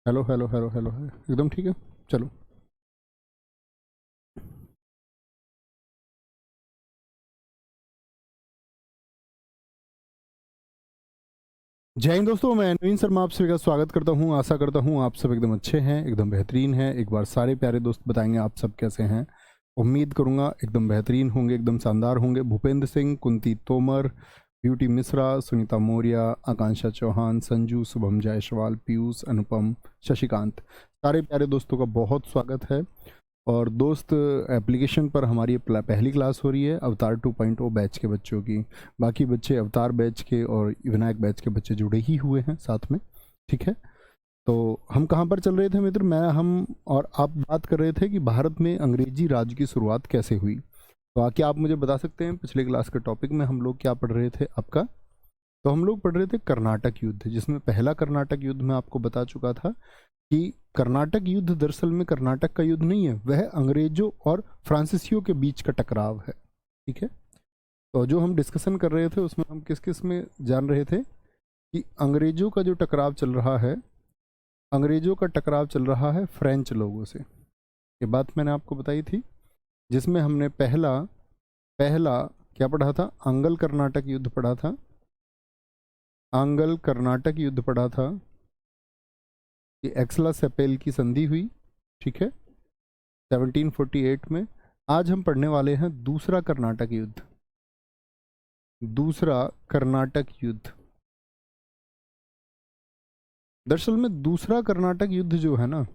Hello hello hello hello है एकदम ठीक है। चलो। जय हिंद दोस्तों, मैं नवीन शर्मा आप सभी का स्वागत करता हूं। आशा करता हूं आप सब एकदम अच्छे हैं, एकदम बेहतरीन हैं। एक बार सारे प्यारे दोस्त बताएंगे आप सब कैसे हैं। उम्मीद करूंगा एकदम बेहतरीन होंगे, एकदम शानदार होंगे। भूपेंद्र सिंह, कुंती तोमर, ब्यूटी मिश्रा, सुनीता मौर्य, आकांक्षा चौहान, संजू, शुभम जायसवाल, पीयूष, अनुपम, शशिकांत, सारे प्यारे दोस्तों का बहुत स्वागत है। और दोस्त, एप्लीकेशन पर हमारी पहली क्लास हो रही है अवतार 2.0 बैच के बच्चों की। बाकी बच्चे अवतार बैच के और विनायक बैच के बच्चे जुड़े ही हुए हैं साथ में। ठीक है, तो हम कहाँ पर चल रहे थे मित्र? हम और आप बात कर रहे थे कि भारत में अंग्रेजी राज की शुरुआत कैसे हुई। तो आके आप मुझे बता सकते हैं पिछले क्लास के टॉपिक में हम लोग क्या पढ़ रहे थे आपका? तो हम लोग पढ़ रहे थे कर्नाटक युद्ध, जिसमें पहला कर्नाटक युद्ध मैं आपको बता चुका था कि कर्नाटक युद्ध दरअसल में कर्नाटक का युद्ध नहीं है, वह अंग्रेजों और फ्रांसीसियों के बीच का टकराव है। ठीक है, तो जो हम डिस्कशन कर रहे थे उसमें हम किस किस में जान रहे थे कि अंग्रेजों का जो टकराव चल रहा है, अंग्रेजों का टकराव चल रहा है फ्रेंच लोगों से। ये बात मैंने आपको बताई थी, जिसमें हमने पहला पहला क्या पढ़ा था? आंग्ल कर्नाटक युद्ध पढ़ा था। आंग्ल कर्नाटक युद्ध पढ़ा था कि एक्सला सेपेल की संधि हुई। ठीक है, 1748 में। आज हम पढ़ने वाले हैं दूसरा कर्नाटक युद्ध। दूसरा कर्नाटक युद्ध, दरअसल में दूसरा कर्नाटक युद्ध जो है ना,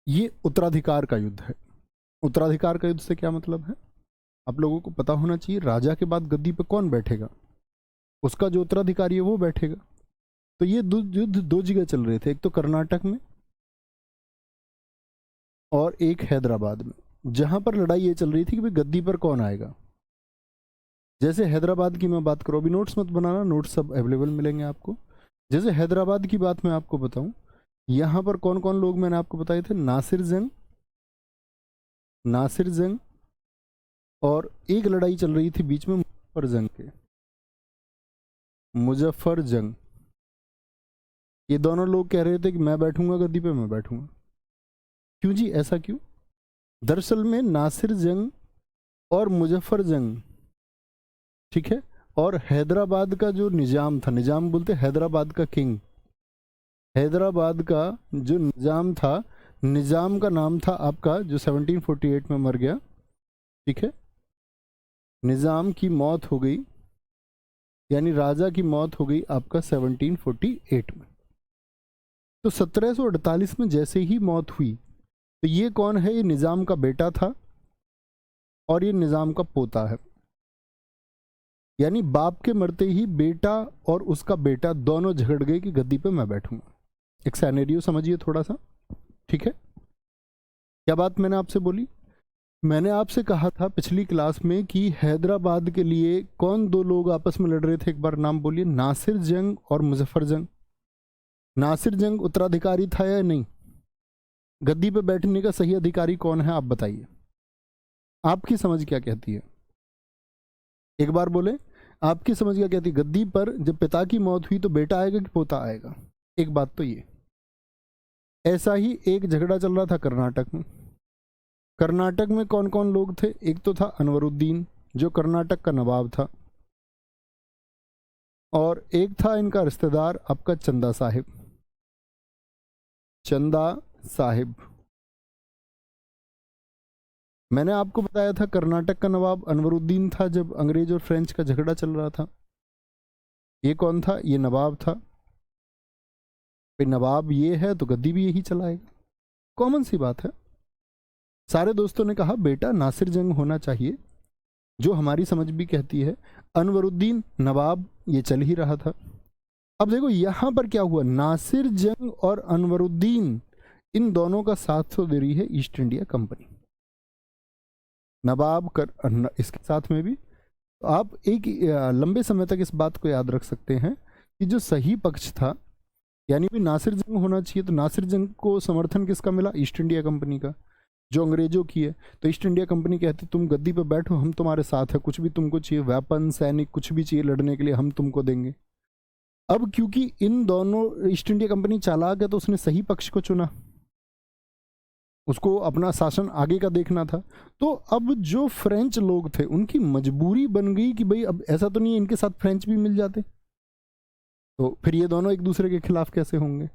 ये उत्तराधिकार का युद्ध है। उत्तराधिकार का युद्ध से क्या मतलब है आप लोगों को पता होना चाहिए। राजा के बाद गद्दी पे कौन बैठेगा, उसका जो उत्तराधिकारी है वो बैठेगा। तो ये युद्ध दो जगह चल रहे थे, एक तो कर्नाटक में और एक हैदराबाद में, जहां पर लड़ाई ये चल रही थी कि भाई गद्दी पर कौन आएगा। जैसे हैदराबाद की मैं बात करूँ, अभी नोट्स मत बनाना, नोट्स सब अवेलेबल मिलेंगे आपको। जैसे हैदराबाद की बात मैं आपको बताऊं, यहाँ पर कौन कौन लोग मैंने आपको बताए थे? नासिर जंग, नासिर जंग, और एक लड़ाई चल रही थी बीच में मुजफ्फर जंग के, मुजफ्फर जंग। ये दोनों लोग कह रहे थे कि मैं बैठूंगा गद्दी पे, मैं बैठूंगा। क्यों जी, ऐसा क्यों? दरअसल में नासिर जंग और मुजफ्फर जंग, ठीक है, और हैदराबाद का जो निजाम था, निजाम बोलते हैदराबाद का किंग, हैदराबाद का जो निजाम था, निजाम का नाम था आपका, जो 1748 में मर गया। ठीक है, निजाम की मौत हो गई, यानी राजा की मौत हो गई आपका 1748 में। तो 1748 में जैसे ही मौत हुई, तो ये कौन है? ये निजाम का बेटा था और ये निजाम का पोता है। यानी बाप के मरते ही बेटा और उसका बेटा दोनों झगड़ गए कि गद्दी पे मैं बैठूंगा। एक सैनेरियो समझिए थोड़ा सा। ठीक है, क्या बात मैंने आपसे बोली? मैंने आपसे कहा था पिछली क्लास में कि हैदराबाद के लिए कौन दो लोग आपस में लड़ रहे थे? एक बार नाम बोलिए। नासिर जंग और मुजफ्फर जंग। नासिर जंग उत्तराधिकारी था या नहीं? गद्दी पे बैठने का सही अधिकारी कौन है आप बताइए, आपकी समझ क्या कहती है? एक बार बोले, आपकी समझ क्या कहती है? गद्दी पर जब पिता की मौत हुई तो बेटा आएगा कि पोता आएगा? एक बात तो ये। ऐसा ही एक झगड़ा चल रहा था कर्नाटक में। कर्नाटक में कौन कौन लोग थे? एक तो था अनवरुद्दीन, जो कर्नाटक का नवाब था, और एक था इनका रिश्तेदार आपका चंदा साहिब। चंदा साहिब, मैंने आपको बताया था कर्नाटक का नवाब अनवरुद्दीन था जब अंग्रेज और फ्रेंच का झगड़ा चल रहा था। ये कौन था? ये नवाब था। भाई नवाब ये है तो गद्दी भी यही चलाएगा, कॉमन सी बात है। सारे दोस्तों ने कहा बेटा नासिर जंग होना चाहिए, जो हमारी समझ भी कहती है। अनवरुद्दीन नवाब, ये चल ही रहा था। अब देखो यहां पर क्या हुआ, नासिर जंग और अनवरुद्दीन, इन दोनों का साथ तो दे रही है ईस्ट इंडिया कंपनी, नवाब कर इसके साथ में भी। तो आप एक लंबे समय तक इस बात को याद रख सकते हैं कि जो सही पक्ष था, यानी भी नासिर जंग होना चाहिए, तो नासिर जंग को समर्थन किसका मिला? ईस्ट इंडिया कंपनी का, जो अंग्रेजों की है। तो ईस्ट इंडिया कंपनी कहती तुम गद्दी पे बैठो, हम तुम्हारे साथ है, कुछ भी तुमको चाहिए, वेपन, सैनिक, कुछ भी चाहिए लड़ने के लिए हम तुमको देंगे। अब क्योंकि इन दोनों, ईस्ट इंडिया कंपनी चालाक है तो उसने सही पक्ष को चुना, उसको अपना शासन आगे का देखना था। तो अब जो फ्रेंच लोग थे उनकी मजबूरी बन गई कि भाई अब ऐसा तो नहीं है इनके साथ फ्रेंच भी मिल जाते, तो फिर ये दोनों एक दूसरे के खिलाफ कैसे होंगे।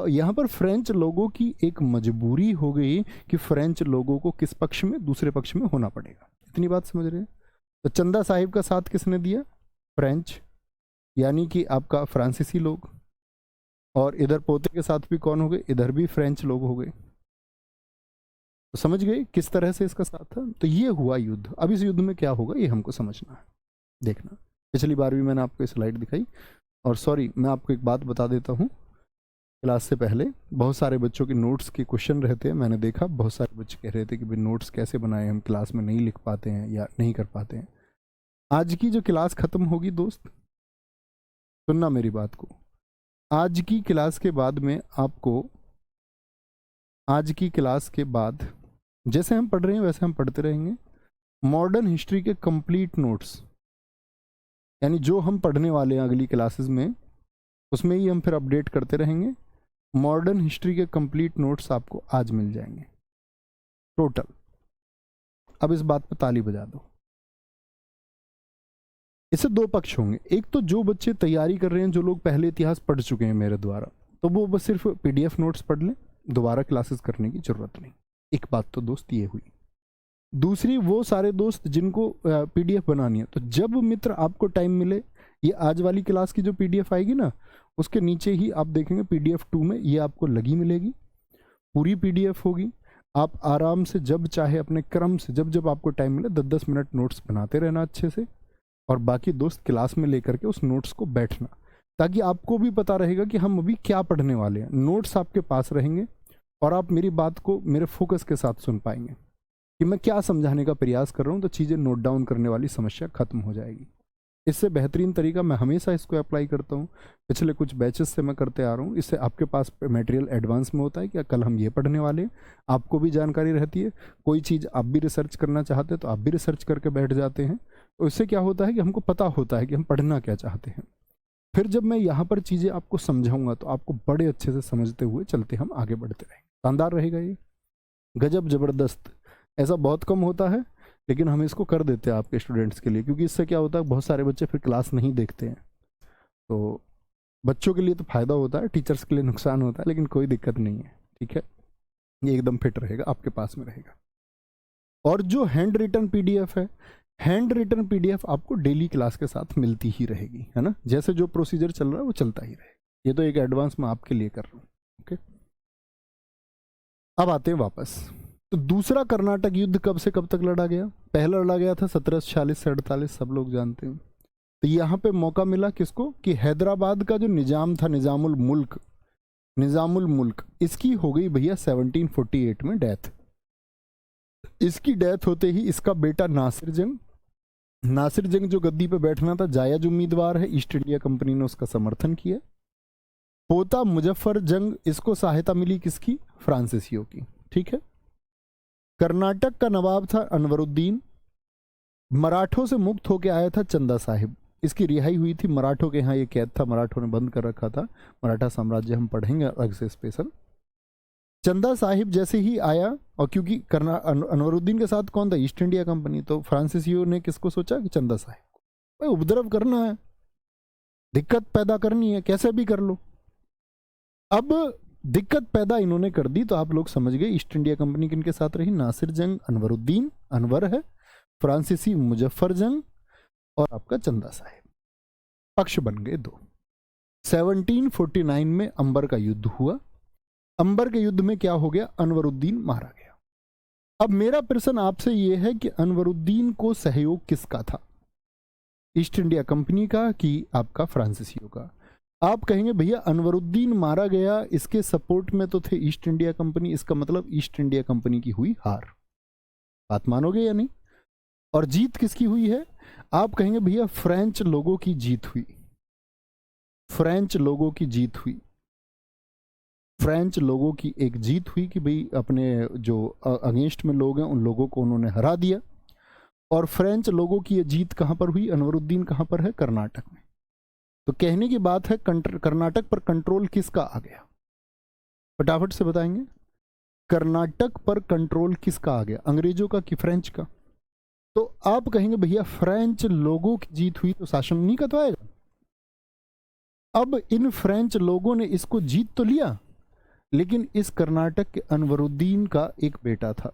यहाँ पर फ्रेंच लोगों की एक मजबूरी हो गई कि फ्रेंच लोगों को किस पक्ष में, दूसरे पक्ष में होना पड़ेगा। इतनी बात समझ रहे हैं। तो चंदा साहिब का साथ किसने दिया? फ्रेंच, यानी कि आपका फ्रांसीसी लोग। और इधर पोते के साथ भी कौन हो गए? इधर भी फ्रेंच लोग हो गए। तो समझ गए किस तरह से इसका साथ था। तो ये हुआ युद्ध। अब इस युद्ध में क्या होगा ये हमको समझना है, देखना। पिछली बार भी मैंने आपको स्लाइड दिखाई। और सॉरी, मैं आपको एक बात बता देता हूँ, क्लास से पहले बहुत सारे बच्चों के नोट्स के क्वेश्चन रहते हैं। मैंने देखा बहुत सारे बच्चे कह रहे थे कि भाई नोट्स कैसे बनाए, हम क्लास में नहीं लिख पाते हैं या नहीं कर पाते हैं। आज की जो क्लास ख़त्म होगी दोस्त, सुनना मेरी बात को, आज की क्लास के बाद में आपको, आज की क्लास के बाद जैसे हम पढ़ रहे हैं वैसे हम पढ़ते रहेंगे। मॉडर्न हिस्ट्री के कंप्लीट नोट्स, यानी जो हम पढ़ने वाले हैं अगली क्लासेस में, उसमें ही हम फिर अपडेट करते रहेंगे। मॉडर्न हिस्ट्री के कंप्लीट नोट्स आपको आज मिल जाएंगे टोटल। अब इस बात पर ताली बजा दो। इससे दो पक्ष होंगे। एक तो जो बच्चे तैयारी कर रहे हैं, जो लोग पहले इतिहास पढ़ चुके हैं मेरे द्वारा, तो वो बस सिर्फ पीडीएफ नोट्स पढ़ लें, दोबारा क्लासेस करने की जरूरत नहीं। एक बात तो दोस्त ये हुई। दूसरी, वो सारे दोस्त जिनको पीडीएफ बनानी है, तो जब मित्र आपको टाइम मिले, ये आज वाली क्लास की जो पीडीएफ आएगी ना, उसके नीचे ही आप देखेंगे पीडीएफ 2 में ये आपको लगी मिलेगी, पूरी पीडीएफ होगी। आप आराम से जब चाहे अपने क्रम से, जब जब आपको टाइम मिले 10-10 मिनट नोट्स बनाते रहना अच्छे से, और बाकी दोस्त क्लास में लेकर के उस नोट्स को बैठना, ताकि आपको भी पता रहेगा कि हम अभी क्या पढ़ने वाले हैं। नोट्स आपके पास रहेंगे और आप मेरी बात को मेरे फोकस के साथ सुन पाएंगे कि मैं क्या समझाने का प्रयास कर रहा हूँ। तो चीज़ें नोट डाउन करने वाली समस्या खत्म हो जाएगी। इससे बेहतरीन तरीका, मैं हमेशा इसको अप्लाई करता हूँ, पिछले कुछ बैचेस से मैं करते आ रहा हूँ। इससे आपके पास मटेरियल एडवांस में होता है कि कल हम ये पढ़ने वाले हैं, आपको भी जानकारी रहती है। कोई चीज़ आप भी रिसर्च करना चाहते हैं तो आप भी रिसर्च करके बैठ जाते हैं। तो इससे क्या होता है कि हमको पता होता है कि हम पढ़ना क्या चाहते हैं। फिर जब मैं यहाँ पर चीज़ें आपको समझाऊंगा तो आपको बड़े अच्छे से समझते हुए चलते हम आगे बढ़ते रहेंगे। शानदार रहेगा ये, गजब ज़बरदस्त। ऐसा बहुत कम होता है, लेकिन हम इसको कर देते हैं आपके स्टूडेंट्स के लिए, क्योंकि इससे क्या होता है बहुत सारे बच्चे फिर क्लास नहीं देखते हैं। तो बच्चों के लिए तो फ़ायदा होता है, टीचर्स के लिए नुकसान होता है, लेकिन कोई दिक्कत नहीं है। ठीक है, ये एकदम फिट रहेगा, आपके पास में रहेगा। और जो हैंड रिटन पीडीएफ है, हैंड रिटन पीडीएफ आपको डेली क्लास के साथ मिलती ही रहेगी, है ना। जैसे जो प्रोसीजर चल रहा है वो चलता ही रहेगा। ये तो एक एडवांस मैं आपके लिए कर रहा हूँ। ओके, अब आते हैं वापस। तो दूसरा कर्नाटक युद्ध कब से कब तक लड़ा गया? पहला लड़ा गया था 1746 से 48, सब लोग जानते हैं। तो यहाँ पे मौका मिला किसको कि हैदराबाद का जो निजाम था, निजामुल मुल्क, इसकी हो गई भैया 1748 में डेथ। इसकी डेथ होते ही इसका बेटा नासिर जंग जो गद्दी पे बैठना था, जायज उम्मीदवार है, ईस्ट इंडिया कंपनी ने उसका समर्थन किया। पोता मुजफ्फर जंग, इसको सहायता मिली किसकी? फ्रांसीसियों की। ठीक है। कर्नाटक का नवाब था अनवरुद्दीन, मराठों से मुक्त होकर आया था चंदा साहिब, इसकी रिहाई हुई थी। मराठों के यहाँ ये कैद था, मराठों ने बंद कर रखा था। मराठा साम्राज्य हम पढ़ेंगे अलग से स्पेशल। चंदा साहिब जैसे ही आया, और क्योंकि अनवरुद्दीन के साथ कौन था? East India company. तो फ्रांसीसियों ने किसको सोचा कि चंदा साहिब को भाई उपद्रव करना है, दिक्कत पैदा करनी है, कैसे भी कर लो। अब दिक्कत पैदा इन्होंने कर दी, तो आप लोग समझ गए ईस्ट इंडिया कंपनी किनके साथ रही? नासिर जंग, अनवरुद्दीन, अनवर है, फ्रांसीसी मुजफ्फर जंग, और आपका चंदा साहिब। पक्ष बन गए दो। 1749 में अंबर का युद्ध हुआ। अंबर के युद्ध में क्या हो गया? अनवरुद्दीन मारा गया। अब मेरा प्रश्न आपसे यह है कि अनवरुद्दीन को सहयोग किसका था? ईस्ट इंडिया कंपनी का कि आपका फ्रांसीसियों का? आप कहेंगे भैया अनवरुद्दीन मारा गया, इसके सपोर्ट में तो थे ईस्ट इंडिया कंपनी, इसका मतलब ईस्ट इंडिया कंपनी की हुई हार। बात मानोगे या नहीं? और जीत किसकी हुई है? आप कहेंगे भैया फ्रेंच लोगों की जीत हुई, फ्रेंच लोगों की जीत हुई, फ्रेंच लोगों की एक जीत हुई कि भाई अपने जो अगेंस्ट में लोग हैं उन लोगों को उन्होंने हरा दिया। और फ्रेंच लोगों की ये जीत कहाँ पर हुई? अनवरुद्दीन कहाँ पर है? कर्नाटक में। तो कहने की बात है कर्नाटक पर कंट्रोल किसका आ गया? फटाफट से बताएंगे। कर्नाटक पर कंट्रोल किसका आ गया, अंग्रेजों का कि फ्रेंच का? तो आप कहेंगे भैया फ्रेंच लोगों की जीत हुई तो शासन नहीं का तो आएगा। अब इन फ्रेंच लोगों ने इसको जीत तो लिया, लेकिन इस कर्नाटक के अनवरुद्दीन का एक बेटा था।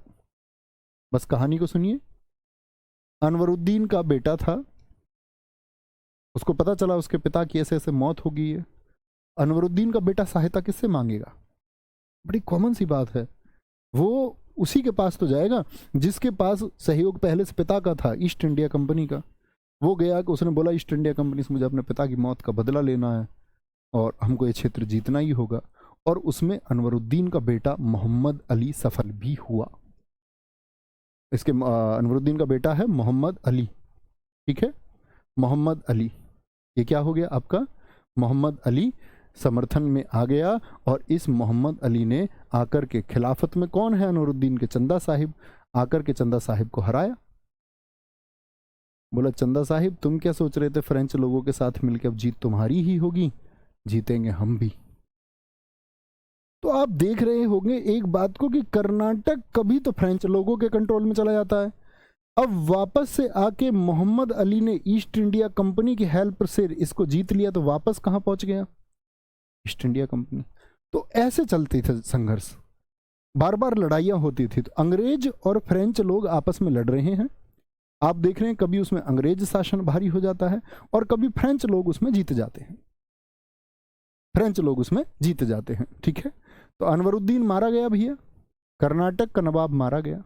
बस कहानी को सुनिए। अनवरुद्दीन का बेटा था, उसको पता चला उसके पिता की ऐसे ऐसे मौत हो गई है। अनवरुद्दीन का बेटा सहायता किससे मांगेगा? बड़ी कॉमन सी बात है, वो उसी के पास तो जाएगा जिसके पास सहयोग पहले से पिता का था, ईस्ट इंडिया कंपनी का। वो गया कि उसने बोला ईस्ट इंडिया कंपनी से मुझे अपने पिता की मौत का बदला लेना है और हमको ये क्षेत्र जीतना ही होगा। और उसमें अनवरुद्दीन का बेटा मोहम्मद अली सफल भी हुआ। इसके अनवरुद्दीन का बेटा है मोहम्मद अली, ठीक है, मोहम्मद अली। ये क्या हो गया आपका? मोहम्मद अली समर्थन में आ गया। और इस मोहम्मद अली ने आकर के खिलाफत में, कौन है अनवरुद्दीन के? चंदा साहिब, आकर के चंदा साहिब को हराया। बोला चंदा साहिब तुम क्या सोच रहे थे फ्रेंच लोगों के साथ मिलकर, अब जीत तुम्हारी ही होगी, जीतेंगे हम भी। तो आप देख रहे होंगे एक बात को कि कर्नाटक कभी तो फ्रेंच लोगों के कंट्रोल में चला जाता है, अब वापस से आके मोहम्मद अली ने ईस्ट इंडिया कंपनी की हेल्प से इसको जीत लिया, तो वापस कहां पहुंच गया? East India company. तो ऐसे चलते थे संघर्ष, बार बार लड़ाइयां होती थी। तो अंग्रेज और फ्रेंच लोग आपस में लड़ रहे हैं, आप देख रहे हैं कभी उसमें अंग्रेज शासन भारी हो जाता है और कभी फ्रेंच लोग उसमें जीत जाते हैं, फ्रेंच लोग उसमें जीत जाते हैं, ठीक है। तो अनवरुद्दीन मारा गया भैया, कर्नाटक का नवाब मारा गया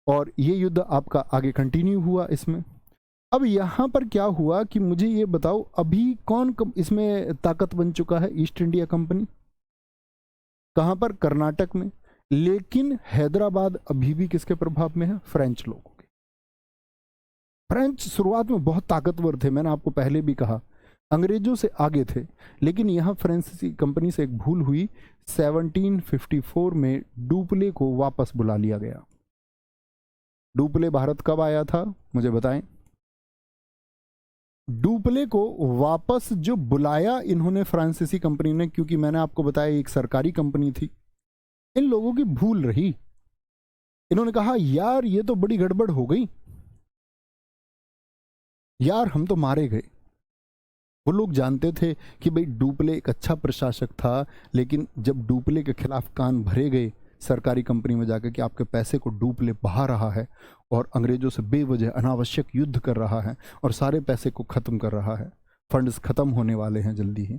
और ये युद्ध आपका आगे कंटिन्यू हुआ इसमें। अब यहां पर क्या हुआ कि मुझे ये बताओ अभी कौन इसमें ताकत बन चुका है? East India company. कहां पर? कर्नाटक में। लेकिन हैदराबाद अभी भी किसके प्रभाव में है? फ्रेंच लोगों के। फ्रेंच शुरुआत में बहुत ताकतवर थे, मैंने आपको पहले भी कहा, अंग्रेजों से आगे थे। लेकिन यहां फ्रांसीसी कंपनी से एक भूल हुई, 1754 में डुप्ले को वापस बुला लिया गया। डुप्ले भारत कब आया था मुझे बताएं? डुप्ले को वापस जो बुलाया इन्होंने फ्रांसीसी कंपनी ने, क्योंकि मैंने आपको बताया एक सरकारी कंपनी थी, इन लोगों की भूल रही। इन्होंने कहा यार ये तो बड़ी गड़बड़ हो गई यार, हम तो मारे गए। वो लोग जानते थे कि भाई डुप्ले एक अच्छा प्रशासक था, लेकिन जब डुप्ले के खिलाफ कान भरे गए सरकारी कंपनी में जाकर कि आपके पैसे को डुप्ले बहा रहा है और अंग्रेजों से बेवजह अनावश्यक युद्ध कर रहा है और सारे पैसे को खत्म कर रहा है, फंड्स खत्म होने वाले हैं जल्दी ही,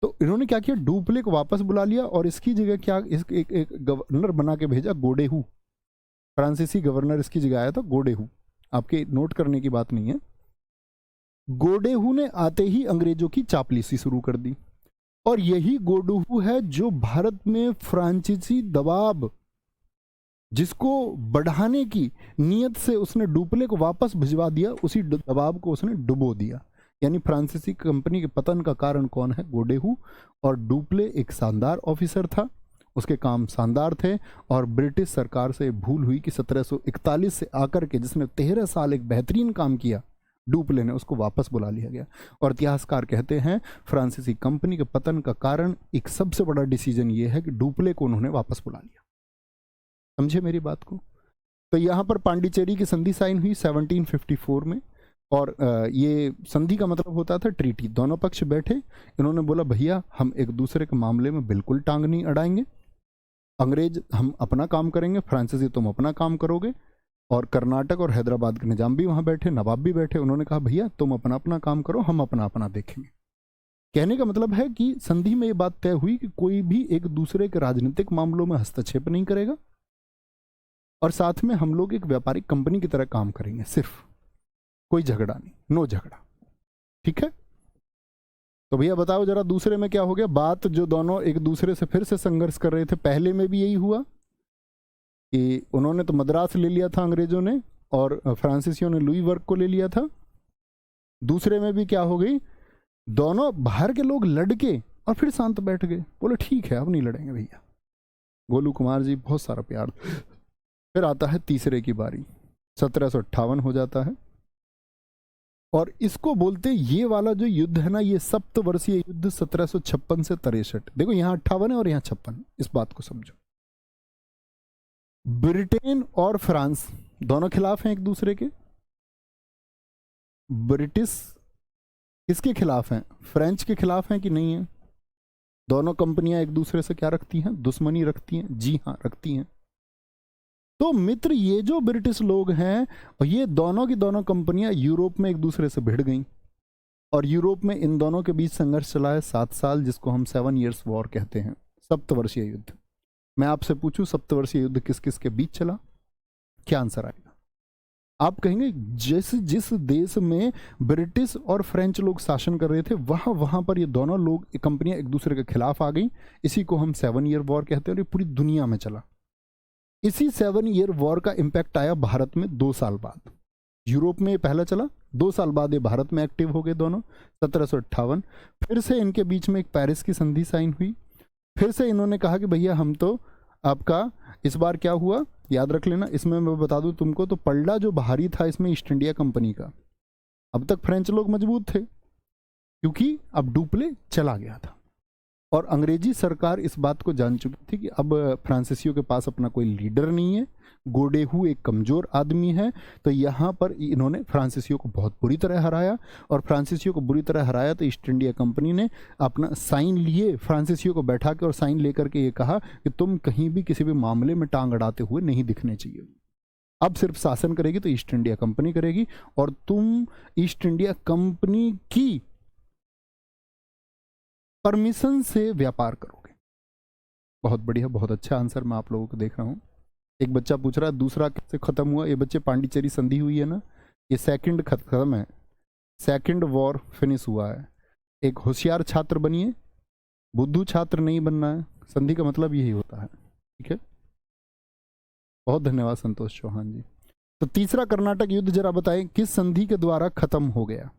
तो इन्होंने क्या किया, डुप्ले को वापस बुला लिया और इसकी जगह क्या एक गवर्नर बना के भेजा, गोडेहू। फ्रांसीसी गवर्नर इसकी जगह आया था, गोडेहू। आपके नोट करने की बात नहीं है। गोडेहू ने आते ही अंग्रेजों की चापलूसी शुरू कर दी और यही गोडेहू है जो भारत में फ्रांसीसी दबाव जिसको बढ़ाने की नीयत से उसने डुप्ले को वापस भिजवा दिया, उसी दबाव को उसने डुबो दिया। यानी फ्रांसीसी कंपनी के पतन का कारण कौन है? गोडेहू। और डुप्ले एक शानदार ऑफिसर था, उसके काम शानदार थे और ब्रिटिश सरकार से भूल हुई कि 1741 से आकर के जिसने 13 साल एक बेहतरीन काम किया डुप्ले ने, उसको वापस बुला लिया गया। और इतिहासकार कहते हैं फ्रांसीसी कंपनी के पतन का कारण एक सबसे बड़ा डिसीजन ये है कि डुप्ले को उन्होंने वापस बुला लिया। समझे मेरी बात को? तो यहां पर पांडिचेरी की संधि साइन हुई 1754 में और ये संधि का मतलब होता था ट्रीटी। दोनों पक्ष बैठे, इन्होंने बोला भैया हम एक दूसरे के मामले में बिल्कुल टांग नहीं अड़ाएंगे, अंग्रेज हम अपना काम करेंगे, फ्रांसीसी तुम अपना काम करोगे। और कर्नाटक और हैदराबाद के निजाम भी वहां बैठे, नवाब भी बैठे, उन्होंने कहा भैया तुम अपना अपना काम करो, हम अपना अपना देखेंगे। कहने का मतलब है कि संधि में ये बात तय हुई कि कोई भी एक दूसरे के राजनीतिक मामलों में हस्तक्षेप नहीं करेगा और साथ में हम लोग एक व्यापारिक कंपनी की तरह काम करेंगे, सिर्फ कोई झगड़ा नहीं, नो झगड़ा, ठीक है। तो भैया बताओ जरा दूसरे में क्या हो गया? बात जो दोनों एक दूसरे से फिर से संघर्ष कर रहे थे, पहले में भी यही हुआ कि उन्होंने तो मद्रास ले लिया था अंग्रेजों ने और फ्रांसीसियों ने लुईवर्क को ले लिया था। दूसरे में भी क्या हो गई, दोनों बाहर के लोग लड़के और फिर शांत बैठ गए, बोले ठीक है अब नहीं लड़ेंगे भैया। गोलू कुमार जी बहुत सारा प्यार। फिर आता है तीसरे की बारी, 1758 हो जाता है और इसको बोलते ये वाला जो युद्ध है ना, ये सप्तवर्षीय युद्ध 1756 से 63। देखो यहाँ 58 है और यहाँ 56, इस बात को समझो। ब्रिटेन और फ्रांस दोनों खिलाफ हैं एक दूसरे के। ब्रिटिश किसके खिलाफ हैं? फ्रेंच के खिलाफ हैं कि नहीं है? दोनों कंपनियां एक दूसरे से क्या रखती हैं? दुश्मनी रखती हैं। जी हाँ, रखती हैं। तो मित्र, ये जो ब्रिटिश लोग हैं, ये दोनों की दोनों कंपनियां यूरोप में एक दूसरे से भिड़ गईं, और यूरोप में इन दोनों के बीच संघर्ष चला है 7 साल, जिसको हम 7 ईयर्स वॉर कहते हैं, सप्तवर्षीय युद्ध। मैं आपसे पूछूं सप्तवर्षीय युद्ध किस किस के बीच चला, क्या आंसर आएगा? आप कहेंगे जिस देश में ब्रिटिश और फ्रेंच लोग शासन कर रहे थे, वहां पर ये दोनों लोग कंपनियां एक दूसरे के खिलाफ आ गई। इसी को हम 7 ईयर वॉर कहते हैं, और ये पूरी दुनिया में चला। इसी 7 ईयर वॉर का इंपैक्ट आया भारत में 2 साल बाद। यूरोप में पहला चला, 2 साल बाद ये भारत में एक्टिव हो गए दोनों, 1758। फिर से इनके बीच में एक पेरिस की संधि साइन हुई। फिर से इन्होंने कहा कि भैया हम तो आपका, इस बार क्या हुआ याद रख लेना, इसमें मैं बता दूं तुमको, तो पलड़ा जो बाहरी था इसमें ईस्ट इंडिया कंपनी का। अब तक फ्रेंच लोग मजबूत थे, क्योंकि अब डुप्ले चला गया था, और अंग्रेजी सरकार इस बात को जान चुकी थी कि अब फ्रांसीसियों के पास अपना कोई लीडर नहीं है, गोडेहू एक कमजोर आदमी है। तो यहाँ पर इन्होंने फ्रांसीसियों को बहुत बुरी तरह हराया, और फ्रांसीसियों को बुरी तरह हराया तो ईस्ट इंडिया कंपनी ने अपना साइन लिए, फ्रांसीसियों को बैठा के और साइन लेकर के ये कहा कि तुम कहीं भी किसी भी मामले में टांग अड़ाते हुए नहीं दिखने चाहिए। अब सिर्फ शासन करेगी तो ईस्ट इंडिया कंपनी करेगी, और तुम ईस्ट इंडिया कंपनी की परमिशन से व्यापार करोगे। बहुत बढ़िया, बहुत अच्छा आंसर मैं आप लोगों को देख रहा हूँ। एक बच्चा पूछ रहा है दूसरा कैसे खत्म हुआ। ये बच्चे पांडिचेरी संधि हुई है ना, ये सेकंड खत्म है, सेकंड वॉर फिनिश हुआ है। एक होशियार छात्र बनिए, बुद्धू छात्र नहीं बनना है। संधि का मतलब यही होता है, ठीक है। बहुत धन्यवाद संतोष चौहान जी। तो तीसरा कर्नाटक युद्ध जरा बताएं किस संधि के द्वारा खत्म हो गया?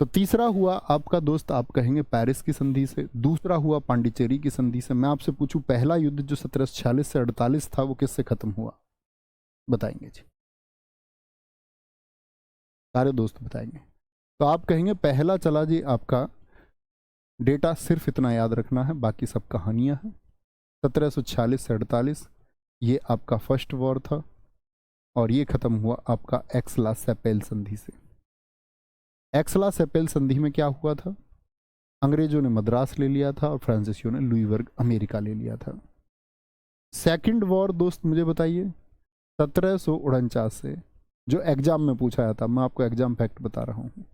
तो तीसरा हुआ आपका दोस्त, आप कहेंगे पेरिस की संधि से। दूसरा हुआ पांडिचेरी की संधि से। मैं आपसे पूछूं पहला युद्ध जो 1746 से 48 था वो किससे खत्म हुआ? बताएंगे जी, सारे दोस्त बताएंगे। तो आप कहेंगे पहला चला जी आपका, डेटा सिर्फ इतना याद रखना है, बाकी सब कहानियां हैं। 1746 से 48 ये आपका फर्स्ट वॉर था, और ये खत्म हुआ आपका एक्सला-सेपेल संधि से। एक्सला-सेपेल संधि में क्या हुआ था? अंग्रेजों ने मद्रास ले लिया था और फ्रांसीसियों ने लुईवर्ग अमेरिका ले लिया था। सेकंड वॉर दोस्त मुझे बताइए 1749 से, जो एग्जाम में पूछा जाता, मैं आपको एग्जाम फैक्ट बता रहा हूँ।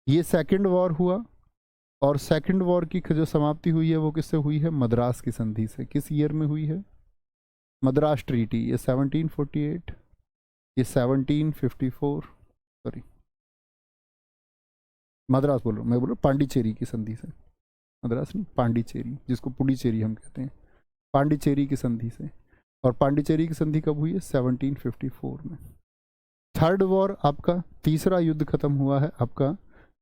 ये सेकंड वॉर हुआ, और सेकंड वॉर की जो समाप्ति हुई है वो किससे हुई है? मद्रास की संधि से। किस ईयर में हुई है? मद्रास ट्रीटी, ये 1748, ये 1754, सॉरी मद्रास बोल रहा हूँ मैं, बोल रहा हूँ पांडिचेरी की संधि से। मद्रास नहीं, पांडिचेरी, जिसको पुडुचेरी हम कहते हैं, पांडिचेरी की संधि से। और पांडिचेरी की संधि कब हुई है? 1754 में। थर्ड वॉर आपका, तीसरा युद्ध खत्म हुआ है आपका,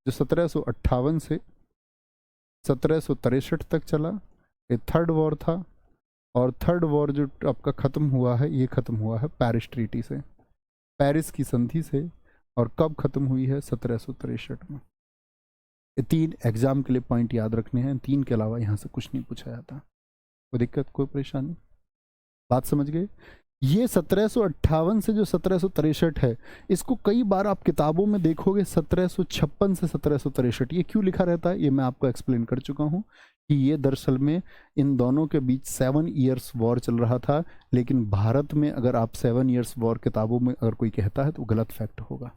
जो 1758 से 1763 तक चला, ये थर्ड वॉर था। और थर्ड वॉर जो आपका खत्म हुआ है, ये खत्म हुआ है पेरिस ट्रीटी से, पेरिस की संधि से। और कब खत्म हुई है? 1763 में। ये 3 एग्जाम के लिए पॉइंट याद रखने हैं, 3 के अलावा यहाँ से कुछ नहीं पूछा जाता। कोई दिक्कत, कोई परेशानी? बात समझ गए? ये 1758 से जो 1763 है, इसको कई बार आप किताबों में देखोगे 1756 से 1763। ये क्यों लिखा रहता है ये मैं आपको एक्सप्लेन कर चुका हूँ, कि ये दरअसल में इन दोनों के बीच 7 ईयर्स वॉर चल रहा था। लेकिन भारत में अगर आप 7 ईयर्स वॉर किताबों में अगर कोई कहता है तो गलत फैक्ट होगा।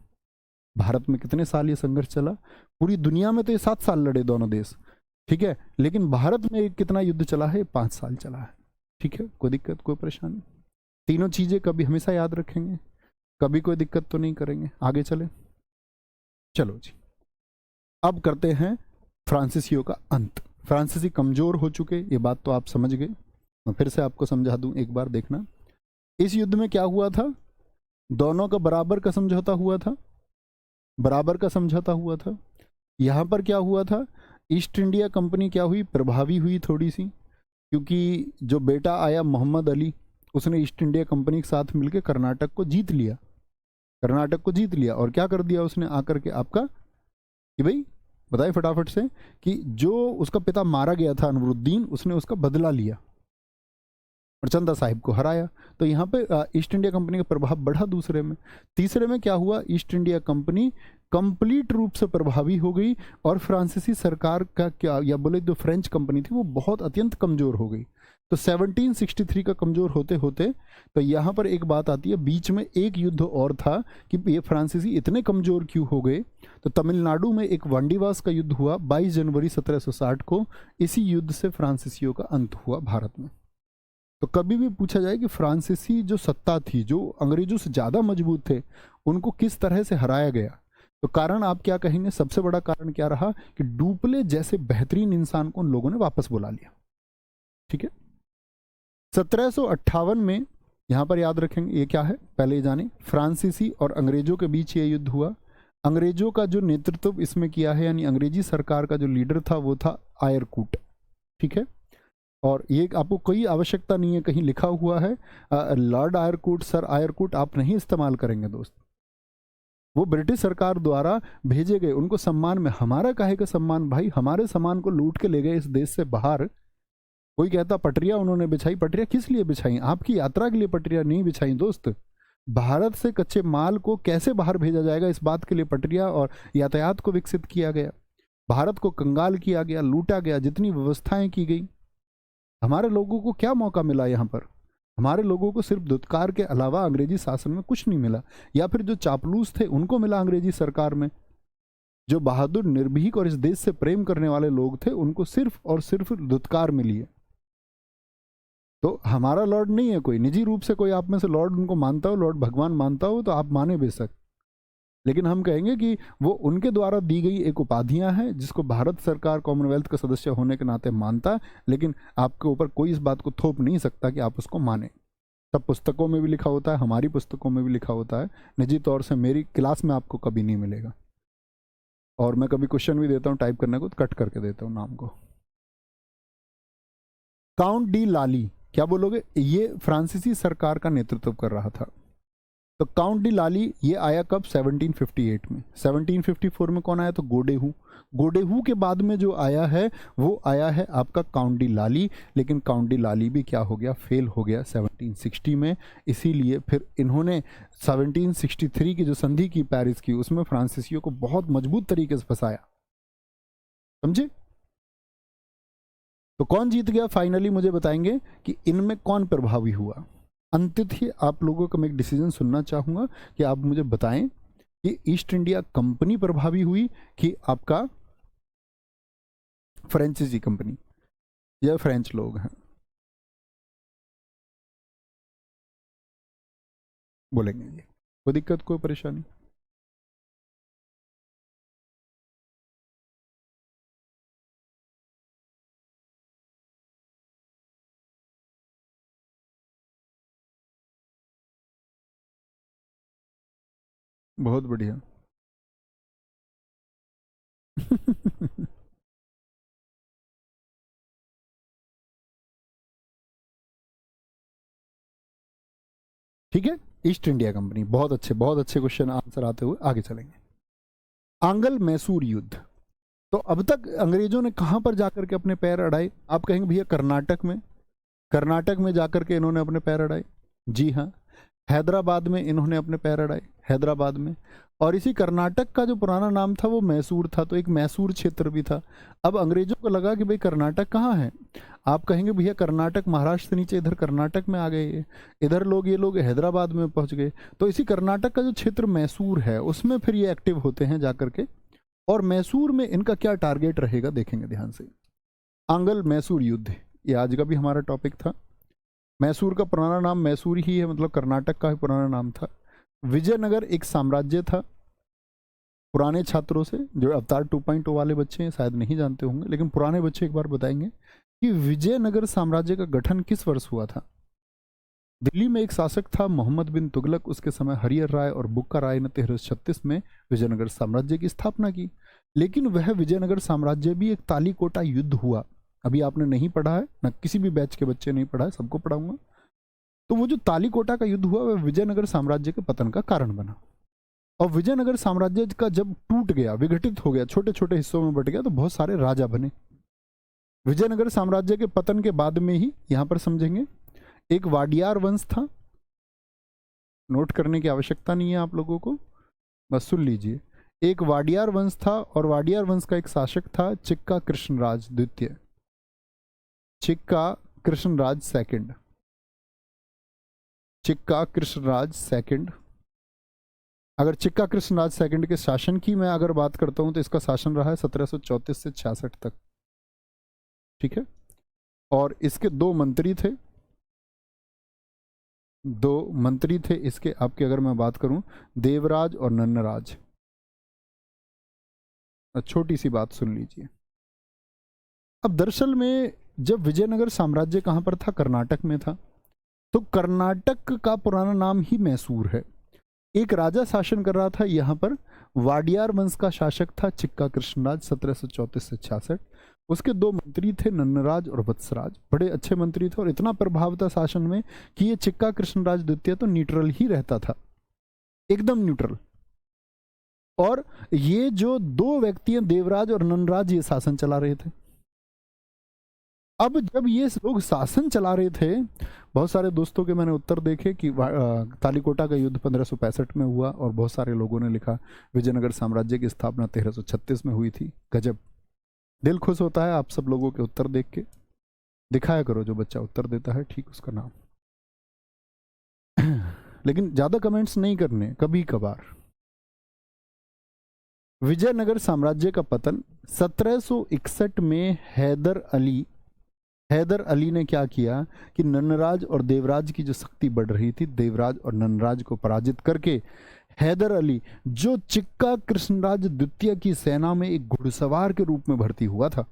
भारत में कितने साल ये संघर्ष चला? पूरी दुनिया में तो ये 7 साल लड़े दोनों देश, ठीक है, लेकिन भारत में कितना युद्ध चला है? 5 साल चला है, ठीक है। कोई दिक्कत, कोई परेशानी? तीनों चीजें कभी हमेशा याद रखेंगे, कभी कोई दिक्कत तो नहीं करेंगे। आगे चले, चलो जी। अब करते हैं फ्रांसीसियों का अंत। फ्रांसीसी कमजोर हो चुके, ये बात तो आप समझ गए। मैं फिर से आपको समझा दूं, एक बार देखना। इस युद्ध में क्या हुआ था? दोनों का बराबर का समझौता हुआ था, बराबर का समझौता हुआ था। यहां पर क्या हुआ था? ईस्ट इंडिया कंपनी क्या हुई? प्रभावी हुई थोड़ी सी, क्योंकि जो बेटा आया मोहम्मद अली, उसने ईस्ट इंडिया कंपनी के साथ मिलकर कर्नाटक को जीत लिया। कर्नाटक को जीत लिया और क्या कर दिया उसने आकर के आपका, कि भाई बताइए फटाफट से, कि जो उसका पिता मारा गया था अनवरुद्दीन, उसने उसका बदला लिया और चंदा साहिब को हराया। तो यहाँ पे ईस्ट इंडिया कंपनी का प्रभाव बढ़ा दूसरे में। तीसरे में क्या हुआ, ईस्ट इंडिया कंपनी कंप्लीट रूप से प्रभावी हो गई और फ्रांसीसी सरकार का क्या, या बोले जो फ्रेंच कंपनी थी वो बहुत अत्यंत कमजोर हो गई। तो 1763 का कमजोर होते होते, तो यहाँ पर एक बात आती है, बीच में एक युद्ध और था कि ये फ्रांसीसी इतने कमजोर क्यों हो गए। तो तमिलनाडु में एक वांडीवास का युद्ध हुआ 22 जनवरी 1760 को। इसी युद्ध से फ्रांसीसियों का अंत हुआ भारत में। तो कभी भी पूछा जाए कि फ्रांसीसी जो सत्ता थी, जो अंग्रेजों से ज़्यादा मजबूत थे, उनको किस तरह से हराया गया, तो कारण आप क्या कहेंगे, सबसे बड़ा कारण क्या रहा कि डुप्ले जैसे बेहतरीन इंसान को उन लोगों ने वापस बुला लिया। ठीक है, 1758 में, यहां पर याद रखेंगे ये क्या है, पहले जाने, फ्रांसीसी और अंग्रेजों के बीच ये युद्ध हुआ। अंग्रेजों का जो नेतृत्व इसमें किया है, यानी अंग्रेजी सरकार का जो लीडर था वो था आयरकूट। ठीक है, और ये आपको कोई आवश्यकता नहीं है, कहीं लिखा हुआ है लॉर्ड आयरकूट, सर आयरकूट आप नहीं इस्तेमाल करेंगे दोस्त। वो ब्रिटिश सरकार द्वारा भेजे गए, उनको सम्मान में, हमारा काहे का सम्मान भाई, हमारे सामान को लूट के ले गए इस देश से बाहर। कोई कहता पटरिया उन्होंने बिछाई, पटरिया किस लिए बिछाई, आपकी यात्रा के लिए पटरिया नहीं बिछाई दोस्त। भारत से कच्चे माल को कैसे बाहर भेजा जाएगा, इस बात के लिए पटरिया और यातायात को विकसित किया गया। भारत को कंगाल किया गया, लूटा गया, जितनी व्यवस्थाएं की गई। हमारे लोगों को क्या मौका मिला यहाँ पर, हमारे लोगों को सिर्फ दुत्कार के अलावा अंग्रेजी शासन में कुछ नहीं मिला, या फिर जो चापलूस थे उनको मिला अंग्रेजी सरकार में। जो बहादुर, निर्भीक और इस देश से प्रेम करने वाले लोग थे, उनको सिर्फ और सिर्फ दुत्कार मिली है। तो हमारा लॉर्ड नहीं है कोई, निजी रूप से कोई आप में से लॉर्ड उनको मानता हो, लॉर्ड भगवान मानता हो, तो आप माने बेशक, लेकिन हम कहेंगे कि वो उनके द्वारा दी गई एक उपाधियां हैं जिसको भारत सरकार कॉमनवेल्थ का सदस्य होने के नाते मानता है, लेकिन आपके ऊपर कोई इस बात को थोप नहीं सकता कि आप उसको माने। सब पुस्तकों में भी लिखा होता है, हमारी पुस्तकों में भी लिखा होता है, निजी तौर से मेरी क्लास में आपको कभी नहीं मिलेगा। और मैं कभी क्वेश्चन भी देता हूँ टाइप करने को, तो कट करके देता हूँ नाम को। काउंट डी लाली, क्या बोलोगे, ये फ्रांसीसी सरकार का नेतृत्व कर रहा था। तो काउंट डी लाली ये आया कब, 1758 में। 1754 में कौन आया, तो गोडेहू। गोडेहू के बाद में जो आया है वो आया है आपका काउंट डी लाली, लेकिन काउंट डी लाली भी क्या हो गया, फेल हो गया 1760 में। इसीलिए फिर इन्होंने 1763 की जो संधि की पेरिस की, उसमें फ्रांसीसियों को बहुत मजबूत तरीके से फंसाया, समझे। तो कौन जीत गया फाइनली, मुझे बताएंगे कि इनमें कौन प्रभावी हुआ। अंतित ही आप लोगों का मैं एक डिसीजन सुनना चाहूंगा कि आप मुझे बताएं कि ईस्ट इंडिया कंपनी प्रभावी हुई कि आपका फ्रेंचीसी कंपनी, या फ्रेंच लोग हैं, बोलेंगे ये, कोई दिक्कत कोई परेशानी। बहुत बढ़िया। ठीक है, ईस्ट इंडिया कंपनी, बहुत अच्छे क्वेश्चन आंसर आते हुए आगे चलेंगे। आंगल मैसूर युद्ध, तो अब तक अंग्रेजों ने कहां पर जाकर के अपने पैर अड़ाए, आप कहेंगे भैया कर्नाटक में, कर्नाटक में जाकर के इन्होंने अपने पैर अड़ाए। जी हाँ, हैदराबाद में इन्होंने अपने पैर अड़ाए, हैदराबाद में। और इसी कर्नाटक का जो पुराना नाम था वो मैसूर था, तो एक मैसूर क्षेत्र भी था। अब अंग्रेजों को लगा कि भाई कर्नाटक कहाँ है, आप कहेंगे भैया कर्नाटक महाराष्ट्र से नीचे इधर कर्नाटक में आ गए, इधर लोग, ये लोग हैदराबाद में पहुंच गए। तो इसी कर्नाटक का जो क्षेत्र मैसूर है उसमें फिर ये एक्टिव होते हैं जाकर के। और मैसूर में इनका क्या टारगेट रहेगा देखेंगे ध्यान से। आंगल मैसूर युद्ध, ये आज का भी हमारा टॉपिक था। मैसूर का पुराना नाम मैसूर ही है, मतलब कर्नाटक का ही पुराना नाम था। विजयनगर एक साम्राज्य था। पुराने छात्रों से, जो अवतार 2.0 वाले बच्चे हैं शायद नहीं जानते होंगे, लेकिन पुराने बच्चे एक बार बताएंगे कि विजयनगर साम्राज्य का गठन किस वर्ष हुआ था। दिल्ली में एक शासक था मोहम्मद बिन तुगलक, उसके समय हरिहर राय और बुक्का राय ने 1336 में विजयनगर साम्राज्य की स्थापना की। लेकिन वह विजयनगर साम्राज्य भी एक तालीकोटा युद्ध हुआ। अभी आपने नहीं पढ़ा है ना, किसी भी बैच के बच्चे नहीं पढ़ा है, सबको पढ़ाऊंगा। तो वो जो तालीकोटा का युद्ध हुआ वह विजयनगर साम्राज्य के पतन का कारण बना। और विजयनगर साम्राज्य का जब टूट गया, विघटित हो गया, छोटे छोटे हिस्सों में बट गया, तो बहुत सारे राजा बने। विजयनगर साम्राज्य के पतन के बाद में ही, यहां पर समझेंगे, एक वाडियार वंश था। नोट करने की आवश्यकता नहीं है आप लोगों को, बस सुन लीजिए। एक वाडियार वंश था और वाडियार वंश का एक शासक था चिक्का कृष्णराज द्वितीय, चिक्का कृष्णराज सेकंड, चिक्का कृष्णराज सेकंड। अगर चिक्का कृष्णराज सेकंड के शासन की मैं अगर बात करता हूं तो इसका शासन रहा है 1734 से 66 तक, ठीक है। और इसके दो मंत्री थे, दो मंत्री थे इसके, आपके अगर मैं बात करूं, देवराज और नन्नराज। छोटी सी बात सुन लीजिए। अब दरअसल में जब विजयनगर साम्राज्य कहां पर था, कर्नाटक में था, तो कर्नाटक का पुराना नाम ही मैसूर है। एक राजा शासन कर रहा था यहां पर, वाडियार वंश का शासक था चिक्का कृष्णराज 1734 से 66। उसके दो मंत्री थे नन्नराज और वत्सराज, बड़े अच्छे मंत्री थे और इतना प्रभाव था शासन में कि ये चिक्का कृष्णराज द्वितीय तो न्यूट्रल ही रहता था, एकदम न्यूट्रल। और ये जो दो व्यक्ति हैं देवराज और नन्नराज, ये शासन चला रहे थे। अब जब ये लोग शासन चला रहे थे, बहुत सारे दोस्तों के मैंने उत्तर देखे कि तालीकोटा का युद्ध 1565 में हुआ और बहुत सारे लोगों ने लिखा विजयनगर साम्राज्य की स्थापना 1336 में हुई थी। गजब, दिल खुश होता है आप सब लोगों के उत्तर देख के। दिखाया करो जो बच्चा उत्तर देता है ठीक उसका नाम। लेकिन ज्यादा कमेंट्स नहीं करने, कभी कभार। विजयनगर साम्राज्य का पतन 1761 में हैदर अली ने क्या किया कि नन्नराज और देवराज की जो शक्ति बढ़ रही थी, देवराज और नन्नराज को पराजित करके हैदर अली, जो चिक्का कृष्णराज द्वितीय की सेना में एक घुड़सवार के रूप में भर्ती हुआ था,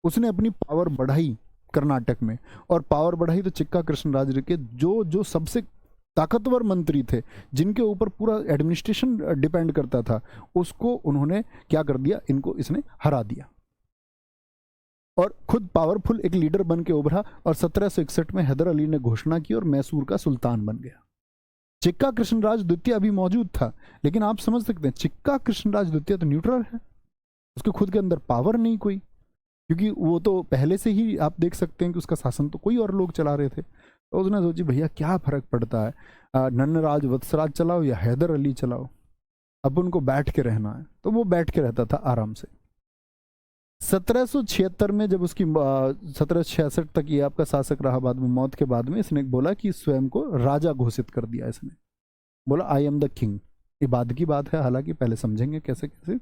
उसने अपनी पावर बढ़ाई कर्नाटक में। और पावर बढ़ाई तो चिक्का कृष्णराज के जो सबसे ताकतवर मंत्री थे, जिनके ऊपर पूरा एडमिनिस्ट्रेशन डिपेंड करता था, उसको उन्होंने क्या कर दिया, इनको इसने हरा दिया और खुद पावरफुल एक लीडर बन के उभरा। और 1761 में हैदर अली ने घोषणा की और मैसूर का सुल्तान बन गया। चिक्का कृष्णराज द्वितीय अभी मौजूद था, लेकिन आप समझ सकते हैं चिक्का कृष्णराज द्वितीय तो न्यूट्रल है, उसके खुद के अंदर पावर नहीं कोई, क्योंकि वो तो पहले से ही आप देख सकते हैं कि उसका शासन तो कोई और लोग चला रहे थे। तो उसने सोची भैया क्या फर्क पड़ता है, नन्नराज वत्सराज चलाओ या हैदर अली चलाओ, अब उनको बैठ के रहना है। तो वो बैठ के रहता था आराम से। 1776 में जब उसकी 1766 तक ये आपका शासक रहा, बाद में मौत के बाद में इसने बोला कि स्वयं को राजा घोषित कर दिया। इसने बोला आई एम द किंग। ये बाद की बात है, हालांकि पहले समझेंगे कैसे कैसे।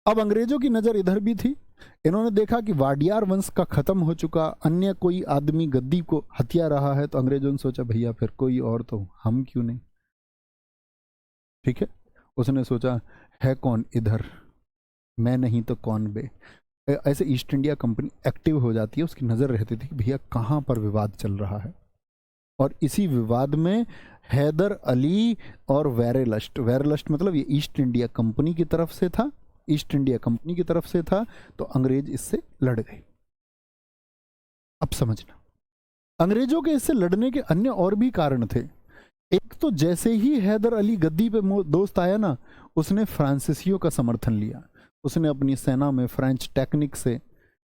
अब अंग्रेजों की नजर इधर भी थी। इन्होंने देखा कि वाडियार वंश का खत्म हो चुका, अन्य कोई आदमी गद्दी को हथिया रहा है, तो अंग्रेजों ने सोचा भैया फिर कोई और तो हम क्यों नहीं, ठीक है। उसने सोचा है कौन इधर, मैं नहीं तो कौन बे। ऐसे ईस्ट इंडिया कंपनी एक्टिव हो जाती है, उसकी नजर रहती थी कि भैया कहाँ पर विवाद चल रहा है। और इसी विवाद में हैदर अली और वेरेलस्ट मतलब ये ईस्ट इंडिया कंपनी की तरफ से था, ईस्ट इंडिया कंपनी की तरफ से था, तो अंग्रेज इससे लड़ गए। अब समझना, अंग्रेजों के इससे लड़ने के अन्य और भी कारण थे। एक तो जैसे ही हैदर अली गद्दी पे दोस्त आया ना, उसने फ्रांसीसियों का समर्थन लिया। उसने अपनी सेना में फ्रेंच टेक्निक से,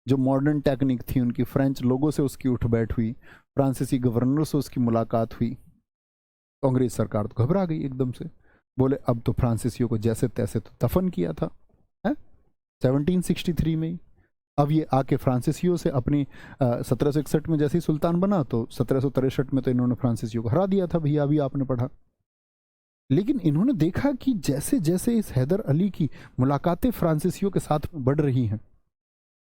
जो मॉडर्न टेक्निक थी उनकी, फ्रेंच लोगों से उसकी उठ बैठ हुई, फ्रांसीसी गवर्नर से उसकी मुलाकात हुई। तो अंग्रेज सरकार तो घबरा गई एकदम से, बोले अब तो फ्रांसीसियों को जैसे तैसे तो दफन किया था है 1763 में ही। अब ये आके फ्रांसीसियों से अपनी 1761 में जैसे ही सुल्तान बना, तो 1763 में तो इन्होंने फ्रांसीसियों को हरा दिया था, भैया अभी आपने पढ़ा। लेकिन इन्होंने देखा कि जैसे जैसे इस हैदर अली की मुलाकातें फ्रांसीसियों के साथ में बढ़ रही हैं,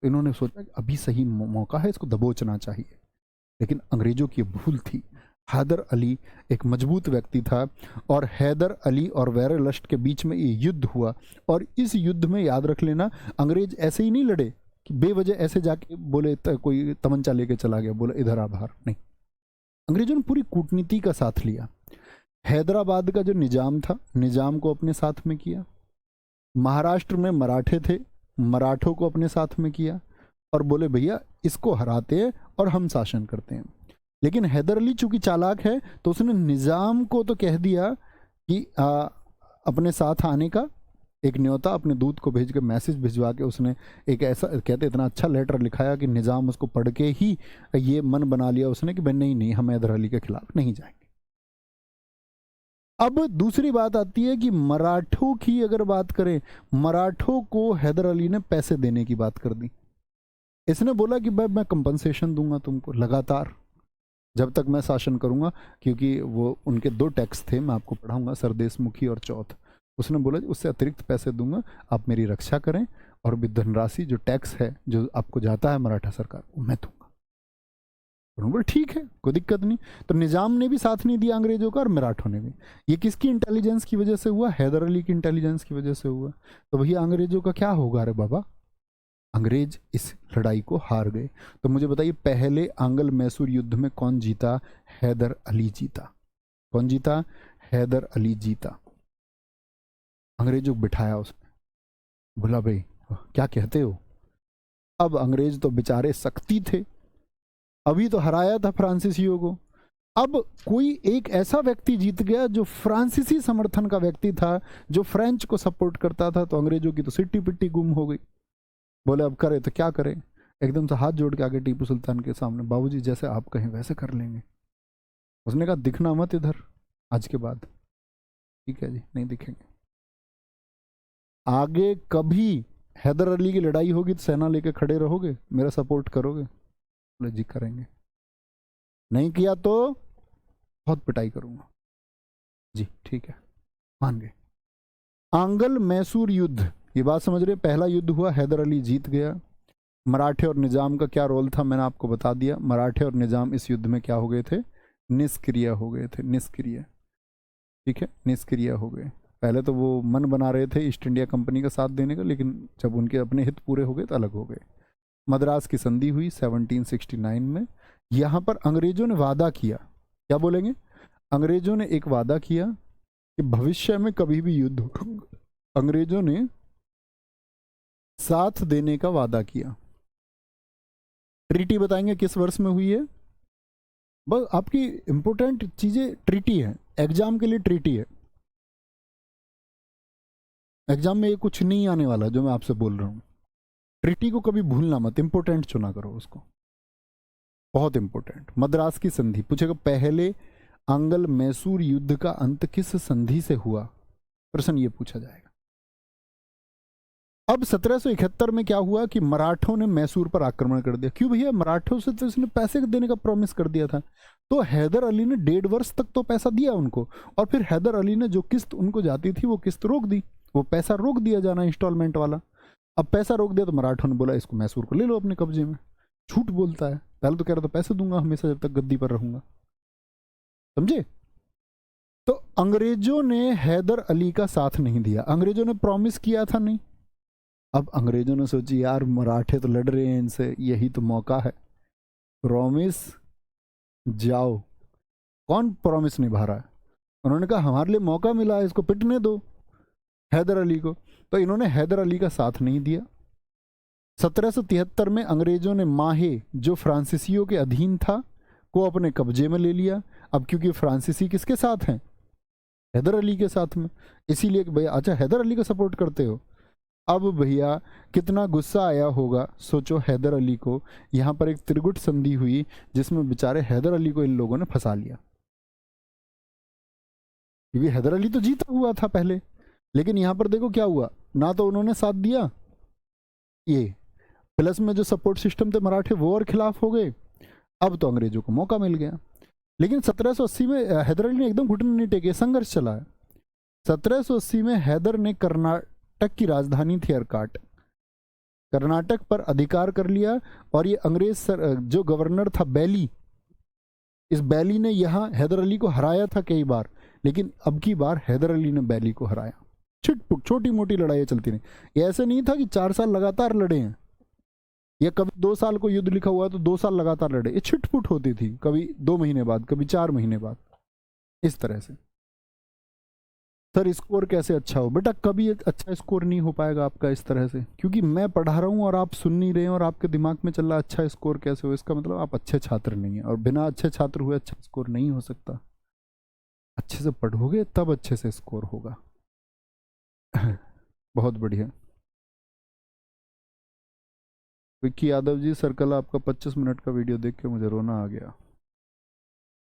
इन्होंने सोचा कि अभी सही मौका है, इसको दबोचना चाहिए। लेकिन अंग्रेजों की भूल थी। हैदर अली एक मजबूत व्यक्ति था और हैदर अली और वेरेलस्ट के बीच में ये युद्ध हुआ। और इस युद्ध में याद रख लेना, अंग्रेज ऐसे ही नहीं लड़े कि बेवजह ऐसे जाके बोले कोई तमंचा लेके चला गया, बोले इधर आ बाहर, नहीं। अंग्रेजों ने पूरी कूटनीति का साथ लिया। हैदराबाद का जो निजाम था, निजाम को अपने साथ में किया। महाराष्ट्र में मराठे थे, मराठों को अपने साथ में किया और बोले भैया इसको हराते हैं और हम शासन करते हैं। लेकिन हैदर अली चूंकि चालाक है, तो उसने निजाम को तो कह दिया कि अपने साथ आने का एक न्योता अपने दूत को भेज के मैसेज भिजवा के उसने एक ऐसा कहते इतना अच्छा लेटर लिखाया कि निज़ाम उसको पढ़ के ही ये मन बना लिया उसने कि भाई नहीं नहीं हम हैदर अली के खिलाफ नहीं जाएंगे। अब दूसरी बात आती है कि मराठों की अगर बात करें, मराठों को हैदर अली ने पैसे देने की बात कर दी। इसने बोला कि भाई मैं कंपनसेशन दूंगा तुमको लगातार जब तक मैं शासन करूंगा, क्योंकि वो उनके 2 टैक्स थे, मैं आपको पढ़ाऊंगा, सरदेशमुखी और चौथ। उसने बोला उससे अतिरिक्त पैसे दूंगा, आप मेरी रक्षा करें और भी धनराशि जो टैक्स है जो आपको जाता है मराठा सरकार वो मैं दूंगा। उन्होंने बोला ठीक है कोई दिक्कत नहीं। तो निजाम ने भी साथ नहीं दिया अंग्रेजों का और मराठों ने भी। ये किसकी इंटेलिजेंस की वजह से हुआ? हैदर अली की इंटेलिजेंस की वजह से हुआ। तो भैया अंग्रेजों का क्या होगा? अरे बाबा अंग्रेज इस लड़ाई को हार गए। तो मुझे बताइए पहले आंग्ल मैसूर युद्ध में कौन जीता? हैदर अली जीता। कौन जीता? हैदर अली जीता। अंग्रेजों को बिठाया उसने, बोला भाई क्या कहते हो? अब अंग्रेज तो बेचारे सख्ती थे, अभी तो हराया था फ्रांसीसियों को। अब कोई एक ऐसा व्यक्ति जीत गया जो फ्रांसीसी समर्थन का व्यक्ति था, जो फ्रेंच को सपोर्ट करता था। तो अंग्रेजों की तो सिट्टी पिट्टी गुम हो गई। बोले अब करे तो क्या करें? एकदम से हाथ जोड़ के आगे टीपू सुल्तान के सामने, बाबूजी जैसे आप कहें वैसे कर लेंगे। उसने कहा दिखना मत इधर आज के बाद। ठीक है जी, नहीं दिखेंगे। आगे कभी हैदर अली की लड़ाई होगी तो सेना लेके खड़े रहोगे, मेरा सपोर्ट करोगे? बोले जी करेंगे, नहीं किया तो बहुत पिटाई करूंगा। जी ठीक है, मान गए। आंगल मैसूर युद्ध, ये बात समझ रहे? पहला युद्ध हुआ, हैदर अली जीत गया। मराठे और निजाम का क्या रोल था मैंने आपको बता दिया। मराठे और निजाम इस युद्ध में क्या हो गए थे? निष्क्रिय हो गए थे, निष्क्रिय। ठीक है, निष्क्रिय हो गए। पहले तो वो मन बना रहे थे ईस्ट इंडिया कंपनी का साथ देने का, लेकिन जब उनके अपने हित पूरे हो गए तो अलग हो गए। मद्रास की संधि हुई 1769 में। यहाँ पर अंग्रेजों ने वादा किया, क्या बोलेंगे? अंग्रेजों ने एक वादा किया कि भविष्य में कभी भी युद्ध होगा, अंग्रेजों ने साथ देने का वादा किया। ट्रीटी बताएंगे किस वर्ष में हुई है? बस आपकी इंपोर्टेंट चीजें ट्रीटी है, एग्जाम के लिए ट्रीटी है। एग्जाम में ये कुछ नहीं आने वाला जो मैं आपसे बोल रहा हूं। ट्रीटी को कभी भूलना मत, इंपोर्टेंट चुना करो उसको, बहुत इंपोर्टेंट। मद्रास की संधि पूछेगा, पहले आंग्ल मैसूर युद्ध का अंत किस संधि से हुआ? प्रश्न ये पूछा जाएगा। अब 1771 में क्या हुआ कि मराठों ने मैसूर पर आक्रमण कर दिया। क्यों भैया? मराठों से तो इसने पैसे देने का प्रॉमिस कर दिया था। तो हैदर अली ने 1.5 वर्ष तक तो पैसा दिया उनको, और फिर हैदर अली ने जो किस्त उनको जाती थी वो किस्त रोक दी, वो पैसा रोक दिया जाना इंस्टॉलमेंट वाला। अब पैसा रोक दिया तो मराठों ने बोला इसको मैसूर को ले लो अपने कब्जे में। झूठ बोलता है, पहले तो कह रहा था पैसे दूंगा हमेशा जब तक गद्दी पर रहूंगा। समझे? तो अंग्रेजों ने हैदर अली का साथ नहीं दिया, अंग्रेजों ने प्रॉमिस किया था नहीं। अब अंग्रेजों ने सोची यार मराठे तो लड़ रहे हैं इनसे, यही तो मौका है, प्रॉमिस जाओ। कौन प्रॉमिस निभा रहा है? उन्होंने कहा हमारे लिए मौका मिला है, इसको पिटने दो हैदर अली को। तो इन्होंने हैदर अली का साथ नहीं दिया। 1773 में अंग्रेजों ने माहे, जो फ्रांसीसियों के अधीन था, को अपने कब्जे में ले लिया। अब क्योंकि फ्रांसीसी किसके साथ हैं? हैदर अली के साथ में, इसीलिए कि भैया अच्छा हैदर अली का सपोर्ट करते हो। अब भैया कितना गुस्सा आया होगा, सोचो हैदर अली को। यहाँ पर एक त्रिगुट संधि हुई जिसमें बेचारे हैदर अली को इन लोगों ने फंसा लिया, क्योंकि हैदर अली तो जीता हुआ था पहले। लेकिन यहाँ पर देखो क्या हुआ, ना तो उन्होंने साथ दिया ये, प्लस में जो सपोर्ट सिस्टम थे मराठे वो और खिलाफ हो गए। अब तो अंग्रेजों को मौका मिल गया। लेकिन 1780 में हैदर अली ने एकदम घुटने नहीं टेके, संघर्ष चला है। 1780 में हैदर ने कर्नाटक की राजधानी थी अरकाट, कर्नाटक पर अधिकार कर लिया। और ये अंग्रेज जो गवर्नर था बैली, इस बैली ने यहाँ हैदर अली को हराया था कई बार, लेकिन अब की बार हैदर अली ने बैली को हराया। छिटपुट छोटी मोटी लड़ाइयाँ चलती रही। ये ऐसे नहीं था कि 4 साल लगातार लड़े हैं, या कभी 2 साल को युद्ध लिखा हुआ है तो 2 साल लगातार लड़े। ये छिटपुट होती थी, कभी 2 महीने बाद, कभी 4 महीने बाद, इस तरह से। सर स्कोर कैसे अच्छा हो? बेटा कभी अच्छा स्कोर नहीं हो पाएगा आपका इस तरह से, क्योंकि मैं पढ़ा रहा हूँ और आप सुन नहीं रहे हैं और आपके दिमाग में चल रहा अच्छा स्कोर कैसे हो। इसका मतलब आप अच्छे छात्र नहीं हैं, और बिना अच्छे छात्र हुए अच्छा स्कोर नहीं हो सकता। अच्छे से पढ़ोगे तब अच्छे से स्कोर होगा। बहुत बढ़िया। विक्की यादव जी, सर्कल आपका 25 मिनट का वीडियो देख के मुझे रोना आ गया।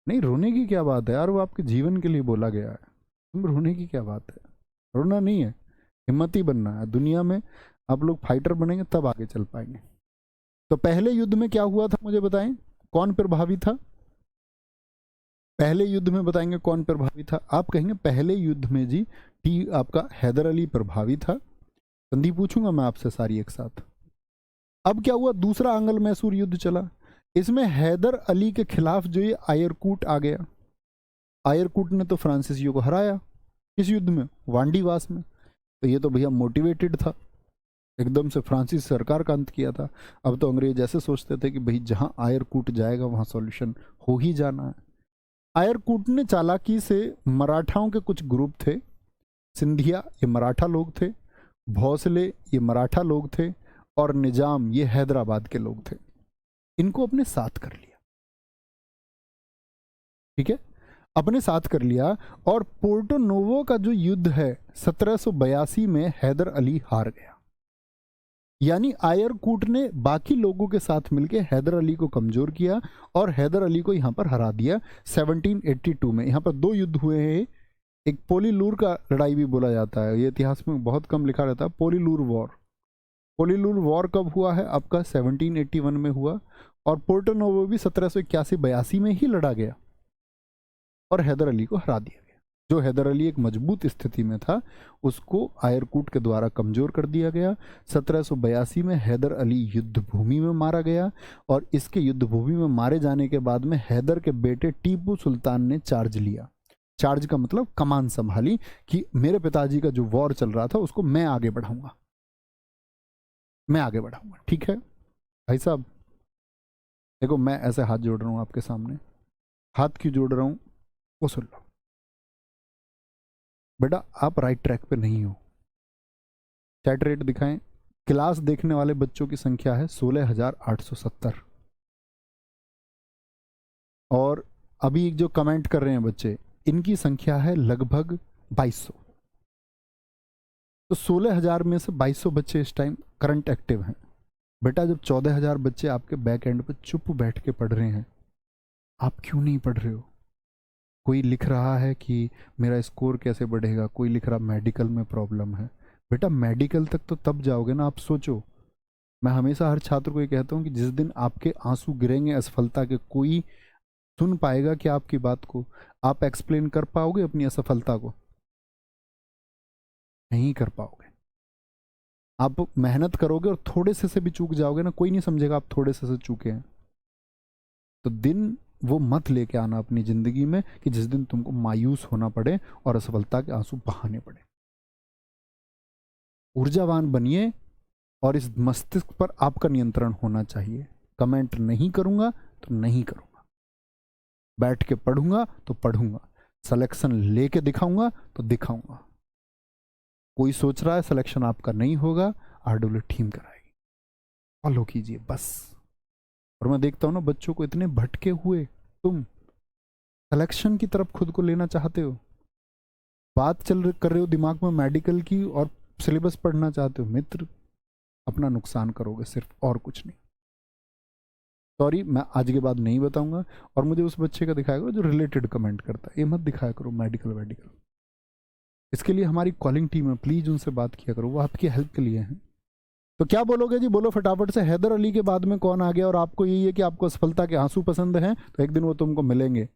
नहीं, रोने की क्या बात है यार, वो आपके जीवन के लिए बोला गया है, तुम रोने की क्या बात है? रोना नहीं है, हिम्मती बनना है। दुनिया में आप लोग फाइटर बनेंगे तब आगे चल पाएंगे। तो पहले युद्ध में क्या हुआ था मुझे बताएं, कौन प्रभावी था? पहले युद्ध में बताएंगे कौन प्रभावी था? आप कहेंगे पहले युद्ध में जी आपका हैदर अली प्रभावी था। संधि पूछूंगा मैं आपसे सारी एक साथ। अब क्या हुआ, दूसरा आंगल मैसूर युद्ध चला। इसमें हैदर अली के खिलाफ जो ये आयरकूट आ गया, आयरकूट ने तो फ्रांसीसियों को हराया इस युद्ध में, वांडीवास में। तो ये तो भैया मोटिवेटेड था, एकदम से फ्रांसीसी सरकार का अंत किया था। अब तो अंग्रेज ऐसे सोचते थे कि भाई जहां आयरकूट जाएगा वहां सॉल्यूशन हो ही जाना है। आयरकूट ने चालाकी से, मराठाओं के कुछ ग्रुप थे, सिंधिया ये मराठा लोग थे, भोसले ये मराठा लोग थे, और निजाम ये हैदराबाद के लोग थे, इनको अपने साथ कर लिया। ठीक है, अपने साथ कर लिया। और पोर्टो नोवो का जो युद्ध है 1782 में हैदर अली हार गया। यानी आयरकूट ने बाकी लोगों के साथ मिलकर हैदर अली को कमजोर किया और हैदर अली को यहां पर हरा दिया 1782 में। यहां पर दो युद्ध हुए हैं, एक पोलीलूर का लड़ाई भी बोला जाता है, ये इतिहास में बहुत कम लिखा रहता है, पोलीलूर वॉर। पोलीलूर वॉर कब हुआ है आपका? 1781 में हुआ। और पोर्टो नोवो भी 1781-82 में ही लड़ा गया और हैदर अली को हरा दिया गया। जो हैदर अली एक मजबूत स्थिति में था उसको आयरकूट के द्वारा कमजोर कर दिया गया। 1782 में हैदर अली युद्ध भूमि में मारा गया और इसके युद्ध भूमि में मारे जाने के बाद में हैदर के बेटे टीपू सुल्तान ने चार्ज लिया। चार्ज का मतलब कमान संभाली कि मेरे पिताजी का जो वॉर चल रहा था उसको मैं आगे बढ़ाऊंगा, मैं आगे बढ़ाऊंगा। ठीक है भाई साहब, देखो मैं ऐसे हाथ जोड़ रहा हूं आपके सामने, हाथ क्यों जोड़ रहा हूं वो सुन लो। बेटा आप राइट ट्रैक पे नहीं हो। चैट रेट दिखाएं। क्लास देखने वाले बच्चों की संख्या है 16,870 और अभी जो कमेंट कर रहे हैं बच्चे इनकी संख्या है लगभग 2200। तो 16,000 में से 2200 बच्चे इस टाइम करंट एक्टिव हैं। बेटा जब 14,000 बच्चे आपके बैक एंड पे चुप बैठ के पढ़ रहे हैं, आप क्यों नहीं पढ़ रहे हो? कोई लिख रहा है कि मेरा स्कोर कैसे बढ़ेगा, कोई लिख रहा मेडिकल में प्रॉब्लम है। बेटा मेडिकल तक तो तब जाओगे ना, आप सोचो। मैं हमेशा हर छात्र को ये कहता हूँ कि जिस दिन आपके आंसू गिरेंगे असफलता के, कोई सुन पाएगा कि आपकी बात को? आप एक्सप्लेन कर पाओगे अपनी असफलता को? नहीं कर पाओगे। आप मेहनत करोगे और थोड़े से भी चूक जाओगे ना, कोई नहीं समझेगा आप थोड़े से चूके हैं। तो दिन वो मत लेके आना अपनी जिंदगी में कि जिस दिन तुमको मायूस होना पड़े और असफलता के आंसू बहाने पड़े। ऊर्जावान बनिए और इस मस्तिष्क पर आपका नियंत्रण होना चाहिए। कमेंट नहीं करूंगा तो नहीं करूंगा, बैठ के पढ़ूंगा तो पढ़ूंगा, सिलेक्शन लेके दिखाऊंगा तो दिखाऊंगा। कोई सोच रहा है सिलेक्शन आपका नहीं होगा, आरडब्ल्यू टीम कराएगी, फॉलो कीजिए बस। और मैं देखता हूं ना बच्चों को इतने भटके हुए, तुम सिलेक्शन की तरफ खुद को लेना चाहते हो, बात कर रहे हो दिमाग में मेडिकल की और सिलेबस पढ़ना चाहते हो। मित्र अपना नुकसान करोगे सिर्फ, और कुछ नहीं। सॉरी मैं आज के बाद नहीं बताऊंगा। और मुझे उस बच्चे का दिखाया करो जो रिलेटेड कमेंट करता है, ये मत दिखाया करो मेडिकल। इसके लिए हमारी कॉलिंग टीम है, प्लीज उनसे बात किया करो, वो आपकी हेल्प के लिए हैं। तो क्या बोलोगे जी, बोलो फटाफट से। हैदर अली के बाद में कौन आ गया? और आपको यही है कि आपको असफलता के आंसू पसंद हैं, तो एक दिन वो तुमको मिलेंगे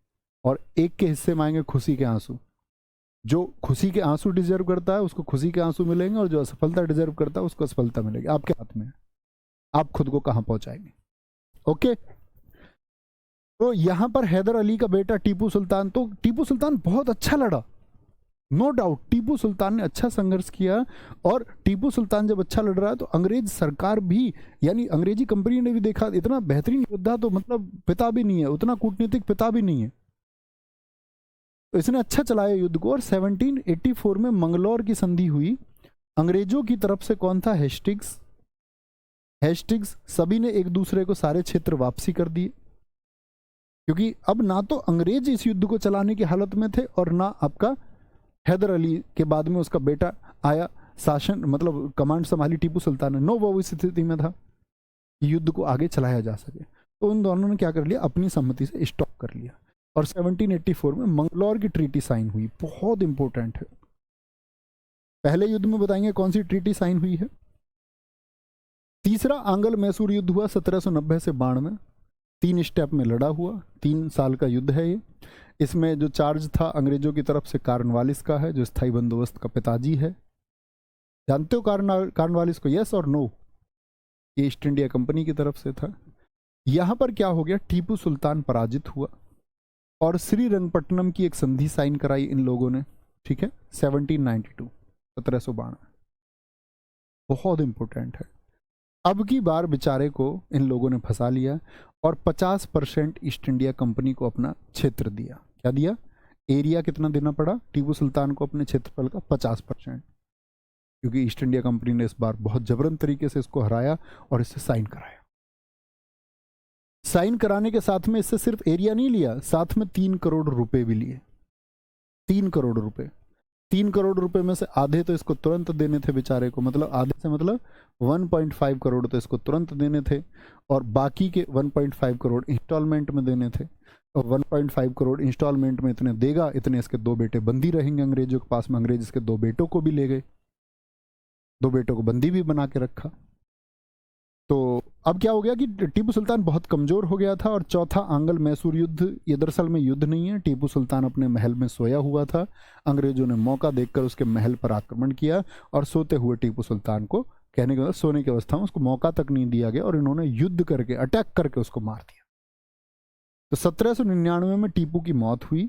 और एक के हिस्से में आएंगे खुशी के आंसू। जो खुशी के आंसू डिजर्व करता है उसको खुशी के आंसू मिलेंगे, और जो असफलता डिजर्व करता है उसको असफलता मिलेगी। आपके हाथ में है, आप खुद को कहां पहुंचाएंगे। ओके, तो यहां पर हैदर अली का बेटा टीपू सुल्तान, तो टीपू सुल्तान बहुत अच्छा लड़ा, नो डाउट टीपू सुल्तान ने अच्छा संघर्ष किया। और टीपू सुल्तान जब अच्छा लड़ रहा है तो अंग्रेज सरकार भी, यानी अंग्रेजी कंपनी ने भी देखा इतना बेहतरीन योद्धा तो मतलब पिता भी नहीं है, उतना कूटनीतिक पिता भी नहीं है, तो इसने अच्छा चलाया युद्ध को। और 1784 में मंगलौर की संधि हुई। अंग्रेजों की तरफ से कौन था? हेस्टिंग्स। हेस्टिंग्स सभी ने एक दूसरे को सारे क्षेत्र वापसी कर दिए। क्योंकि अब ना तो अंग्रेज इस युद्ध को चलाने की हालत में थे और ना आपका हैदर अली के बाद में उसका बेटा आया शासन, मतलब कमांड संभाली टीपू सुल्तान ने। नो, वो इस स्थिति में था कि युद्ध को आगे चलाया जा सके। तो उन दोनों ने क्या कर लिया, अपनी सहमति से स्टॉप कर लिया। और 1784 में मंगलौर की ट्रीटी साइन हुई, बहुत इंपॉर्टेंट है। पहले युद्ध में बताएंगे कौन सी ट्रीटी साइन हुई है। तीसरा आंग्ल मैसूर युद्ध हुआ 1790 से 92, 3 स्टेप में लड़ा हुआ, 3 साल का युद्ध है ये। इसमें जो चार्ज था अंग्रेजों की तरफ से कार्नवालिस का है, जो स्थायी बंदोबस्त का पिताजी है। जानते हो कार्नवालिस को, यस और नो? ये ईस्ट इंडिया कंपनी की तरफ से था। यहां पर क्या हो गया, टीपू सुल्तान पराजित हुआ और श्रीरंगपट्टनम की एक संधि साइन कराई इन लोगों ने, ठीक है, 1792। बहुत इंपॉर्टेंट है। अब की बार बेचारे को इन लोगों ने फंसा लिया और 50% ईस्ट इंडिया कंपनी को अपना क्षेत्र दिया। क्या दिया? एरिया कितना देना पड़ा टीपू सुल्तान को अपने क्षेत्रफल का? 50%, क्योंकि ईस्ट इंडिया कंपनी ने इस बार बहुत जबरन तरीके से इसको हराया और इससे साइन कराया। साइन कराने के साथ में इससे सिर्फ एरिया नहीं लिया, साथ में 3 करोड़ रुपए भी लिए। 3 करोड़ रुपए। 3 करोड़ रुपए में से आधे तो इसको तुरंत देने थे बेचारे को, मतलब आधे से मतलब 1.5 करोड़ तो इसको तुरंत देने थे और बाकी के 1.5 करोड़ इंस्टॉलमेंट में देने थे। और 1.5 करोड़ इंस्टॉलमेंट में इतने देगा, इतने इसके 2 बेटे बंदी रहेंगे अंग्रेजों के पास में। अंग्रेज इसके 2 बेटों को भी ले गए, 2 बेटों को बंदी भी बना के रखा। तो अब क्या हो गया कि टीपू सुल्तान बहुत कमजोर हो गया था। और चौथा आंग्ल मैसूर युद्ध, ये दरअसल में युद्ध नहीं है, टीपू सुल्तान अपने महल में सोया हुआ था। अंग्रेजों ने मौका देखकर उसके महल पर आक्रमण किया और सोते हुए टीपू सुल्तान को, कहने के बाद सोने की अवस्था में, उसको मौका तक नहीं दिया गया और इन्होंने युद्ध करके, अटैक करके उसको मार दिया। तो 1799 में टीपू की मौत हुई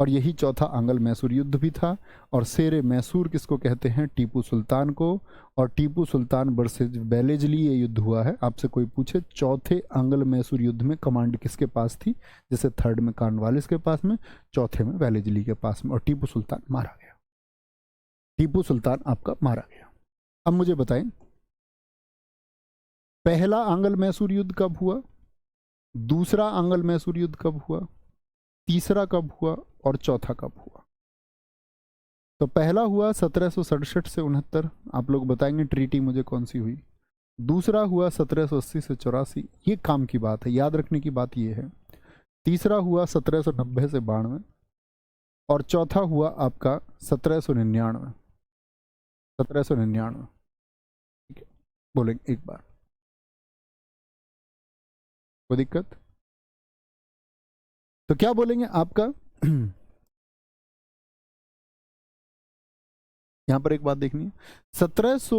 और यही चौथा आंग्ल मैसूर युद्ध भी था। और शेरे मैसूर किसको कहते हैं? टीपू सुल्तान को। और टीपू सुल्तान वर्सेज वेलेजली ये युद्ध हुआ है। आपसे कोई पूछे चौथे आंग्ल मैसूर युद्ध में कमांड किसके पास थी? जैसे थर्ड में कार्नवालिस के पास में, चौथे में वेलेजली के पास में, और टीपू सुल्तान मारा गया। टीपू सुल्तान आपका मारा गया। अब मुझे बताएं, पहला आंग्ल मैसूर युद्ध कब हुआ, दूसरा आंग्ल मैसूर युद्ध कब हुआ, तीसरा कब हुआ और चौथा कब हुआ? तो पहला हुआ 1767 से 69, आप लोग बताएंगे ट्रीटी मुझे कौन सी हुई। दूसरा हुआ 1780 से 84, ये काम की बात है, याद रखने की बात ये है। तीसरा हुआ 1790 से 92 और चौथा हुआ आपका 1799। 1799, ठीक है, बोलेंगे एक बार, कोई दिक्कत? तो क्या बोलेंगे आपका यहां पर एक बात देखनी है, 1700,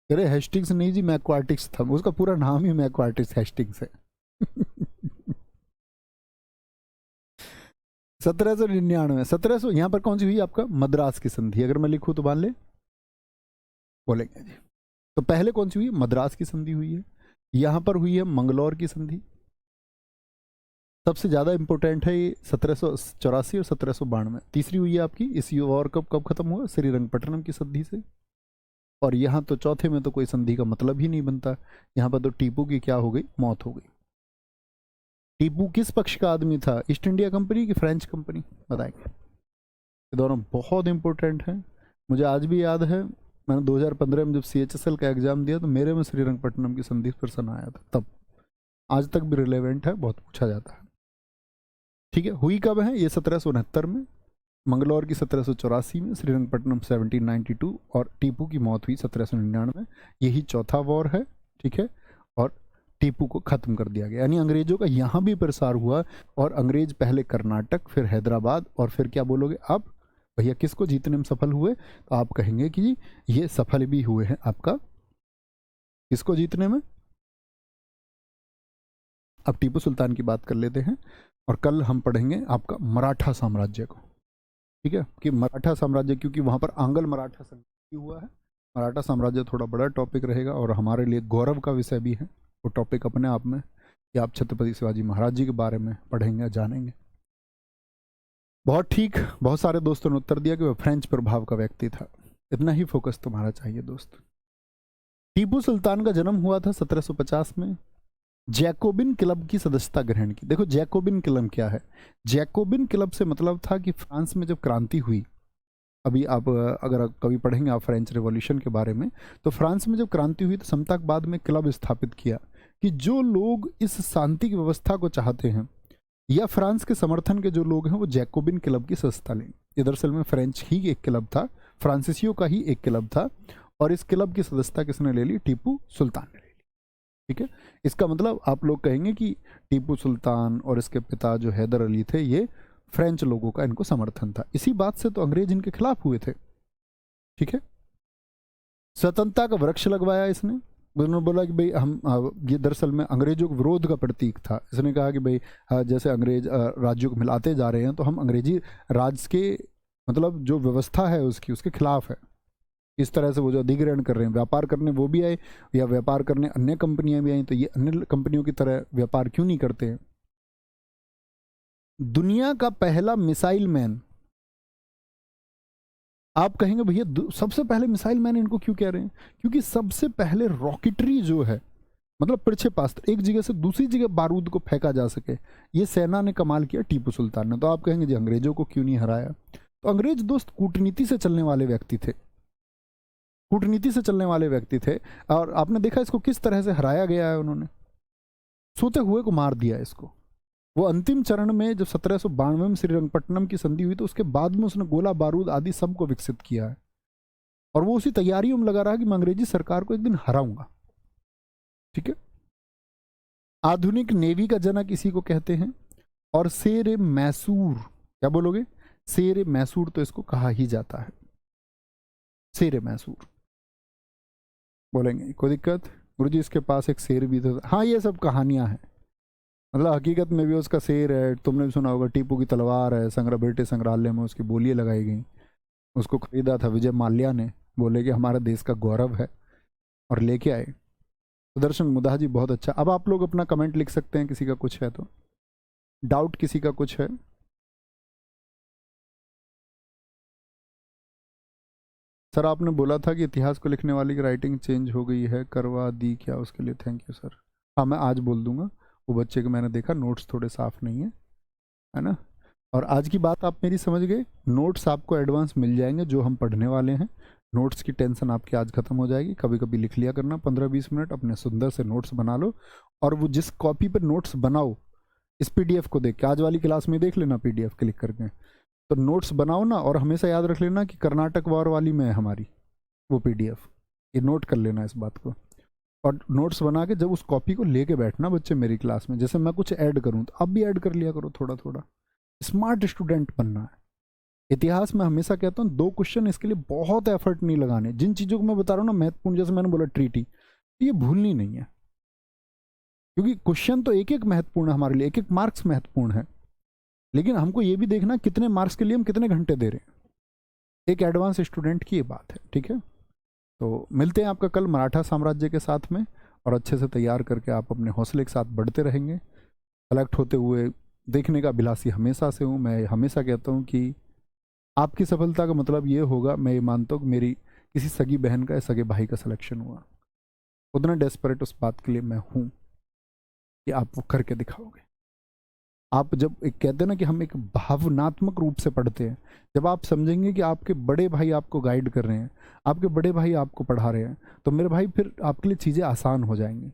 अरे हेस्टिंग्स नहीं जी, मैक्वार्टिक्स था, उसका पूरा नाम ही मैक्वार्टिक्स हेस्टिंग्स है। 1799, 1700 यहां पर कौन सी हुई आपका? मद्रास की संधि। अगर मैं लिखूं तो मान ले, बोलेंगे जी। तो पहले कौन सी हुई? मद्रास की संधि हुई है। यहां पर हुई है मंगलौर की संधि। सबसे ज्यादा इंपॉर्टेंट है ये 1784 और 1792। तीसरी हुई है आपकी, इस वॉर कब खत्म हुआ? श्रीरंगपट्टनम की संधि से। और यहाँ तो चौथे में तो कोई संधि का मतलब ही नहीं बनता। यहाँ पर तो टीपू की क्या हो गई? मौत हो गई। टीपू किस पक्ष का आदमी था? ईस्ट इंडिया कंपनी की फ्रेंच कंपनी? बताएंगे। ये दोनों बहुत इंपॉर्टेंट हैं। मुझे आज भी याद है, मैंने 2015 में जब CHSL का एग्जाम दिया तो मेरे में श्रीरंगपट्टनम की संधि प्रश्न आया था, तब। आज तक भी रिलेवेंट है, बहुत पूछा जाता है। ठीक है, हुई कब है ये? 1769 में, मंगलौर की 1784 में, श्रीरंगपट्टनम 1792 और टीपू की मौत हुई 1799। यही चौथा वॉर है, ठीक है। और टीपू को खत्म कर दिया गया, यानी अंग्रेजों का यहाँ भी प्रसार हुआ। और अंग्रेज पहले कर्नाटक, फिर हैदराबाद, और फिर क्या बोलोगे आप भैया, किसको जीतने में सफल हुए? तो आप कहेंगे कि ये सफल भी हुए हैं आपका किसको जीतने में? अब टीपू सुल्तान की बात कर लेते हैं और कल हम पढ़ेंगे आपका मराठा साम्राज्य को, ठीक है, कि मराठा साम्राज्य, क्योंकि वहां पर आंग्ल मराठा संधि हुआ है। मराठा साम्राज्य थोड़ा बड़ा टॉपिक रहेगा और हमारे लिए गौरव का विषय भी है वो टॉपिक अपने आप में, कि आप छत्रपति शिवाजी महाराज जी के बारे में पढ़ेंगे, जानेंगे। बहुत ठीक, बहुत सारे दोस्तों ने उत्तर दिया कि वह फ्रेंच प्रभाव का व्यक्ति था। इतना ही फोकस तुम्हारा चाहिए दोस्त। टीपू सुल्तान का जन्म हुआ था 1750 में जैकोबिन क्लब की सदस्यता ग्रहण की। देखो जैकोबिन क्लब क्या है? जैकोबिन क्लब से मतलब था कि फ्रांस में जब क्रांति हुई, अभी आप अगर आप कभी पढ़ेंगे आप फ्रेंच रिवॉल्यूशन के बारे में, तो फ्रांस में जब क्रांति हुई तो समतावाद में क्लब स्थापित किया कि जो लोग इस शांति की व्यवस्था को चाहते हैं या फ्रांस के समर्थन के जो लोग हैं वो जैकोबिन क्लब की सदस्यता लें। ये दरअसल में फ्रेंच ही एक क्लब था, फ्रांसीसियों का ही एक क्लब था, और इस क्लब की सदस्यता किसने ले ली? टीपू सुल्तान ने ले ली। ठीक है, इसका मतलब आप लोग कहेंगे कि टीपू सुल्तान और इसके पिता जो हैदर अली थे, ये फ्रेंच लोगों का इनको समर्थन था। इसी बात से तो अंग्रेज इनके खिलाफ हुए थे। ठीक है, स्वतंत्रता का वृक्ष लगवाया इसने। उन्होंने बोला कि भाई हम ये दरअसल में अंग्रेजों के विरोध का प्रतीक था। इसने कहा कि भाई जैसे अंग्रेज राज्यों को मिलाते जा रहे हैं तो हम अंग्रेजी राज के मतलब जो व्यवस्था है उसके खिलाफ है। इस तरह से वो जो अधिग्रहण कर रहे हैं, व्यापार करने वो भी आए या व्यापार करने अन्य कंपनियां भी आई, तो ये अन्य कंपनियों की तरह व्यापार क्यों नहीं करते हैं? दुनिया का पहला मिसाइल मैन, आप कहेंगे भैया सबसे पहले मिसाइल मैन इनको क्यों कह रहे हैं? क्योंकि सबसे पहले रॉकेटरी जो है, मतलब प्रक्षेपास्त्र, एक जगह से दूसरी जगह बारूद को फेंका जा सके, ये सेना ने कमाल किया टीपू सुल्तान ने। तो आप कहेंगे जी अंग्रेजों को क्यों नहीं हराया? तो अंग्रेज दोस्त कूटनीति से चलने वाले व्यक्ति थे, कूटनीति से चलने वाले व्यक्ति थे। और आपने देखा इसको किस तरह से हराया गया है, उन्होंने सोते हुए को मार दिया इसको। वो अंतिम चरण में जब 1792 में श्रीरंगपट्टनम की संधि हुई तो उसके बाद में उसने गोला बारूद आदि सबको विकसित किया है, और वो उसी तैयारियों में लगा रहा कि मैं अंग्रेजी सरकार को एक दिन हराऊंगा। ठीक है, आधुनिक नेवी का जनक इसी को कहते हैं। और शेर मैसूर, क्या बोलोगे? शेर मैसूर तो इसको कहा ही जाता है, शेर मैसूर बोलेंगे, कोई दिक्कत? गुरुजी इसके पास एक शेर भी था। हाँ, ये सब कहानियां हैं, मतलब हकीकत में भी उसका शेर है। तुमने भी सुना होगा टीपू की तलवार है, ब्रिटिश संग्रहालय में उसकी बोलियां लगाई गई। उसको खरीदा था विजय माल्या ने, बोले कि हमारा देश का गौरव है, और लेके आए। सुदर्शन मुदाह जी बहुत अच्छा। अब आप लोग अपना कमेंट लिख सकते हैं, किसी का कुछ है तो, डाउट किसी का कुछ है? सर आपने बोला था कि इतिहास को लिखने वाले की राइटिंग चेंज हो गई है, करवा दी क्या? उसके लिए थैंक यू सर। हाँ, मैं आज बोल दूंगा। वो बच्चे को मैंने देखा, नोट्स थोड़े साफ नहीं है ना? और आज की बात आप मेरी समझ गए। नोट्स आपको एडवांस मिल जाएंगे जो हम पढ़ने वाले हैं। नोट्स की टेंशन आपकी आज खत्म हो जाएगी। कभी कभी लिख लिया करना 15-20 मिनट, अपने सुंदर से नोट्स बना लो। और वो जिस कॉपी पर नोट्स बनाओ, इस पीडीएफ को देख के, आज वाली क्लास में देख लेना पीडीएफ क्लिक करके, तो नोट्स बनाओ ना। और हमेशा याद रख लेना कि कर्नाटक वॉर वाली में है हमारी वो पीडीएफ, ये नोट कर लेना इस बात को। और नोट्स बना के जब उस कॉपी को लेके बैठना बच्चे मेरी क्लास में, जैसे मैं कुछ ऐड करूँ तो आप भी ऐड कर लिया करो थोड़ा थोड़ा। स्मार्ट स्टूडेंट बनना है। इतिहास में हमेशा कहता हूँ 2 क्वेश्चन, इसके लिए बहुत एफर्ट नहीं लगाने। जिन चीज़ों को मैं बता रहा हूँ ना महत्वपूर्ण, जैसे मैंने बोला ट्रीटी, ये भूलनी नहीं है, क्योंकि क्वेश्चन तो एक एक महत्वपूर्ण है हमारे लिए, एक एक मार्क्स महत्वपूर्ण है। लेकिन हमको ये भी देखना कितने मार्क्स के लिए हम कितने घंटे दे रहे हैं, एक एडवांस स्टूडेंट की ये बात है। ठीक है, तो मिलते हैं आपका कल मराठा साम्राज्य के साथ में, और अच्छे से तैयार करके आप अपने हौसले के साथ बढ़ते रहेंगे। कलेक्ट होते हुए देखने का अभिलाषी हमेशा से हूँ। मैं हमेशा कहता हूँ कि आपकी सफलता का मतलब ये होगा, मैं ये मानता हूँ कि मेरी किसी सगी बहन का या सगे भाई का सिलेक्शन हुआ। उतना डेस्परेट उस बात के लिए मैं हूँ कि आप वो करके दिखाओगे। आप जब एक कहते हैं ना कि हम एक भावनात्मक रूप से पढ़ते हैं, जब आप समझेंगे कि आपके बड़े भाई आपको गाइड कर रहे हैं, आपके बड़े भाई आपको पढ़ा रहे हैं, तो मेरे भाई फिर आपके लिए चीज़ें आसान हो जाएंगी।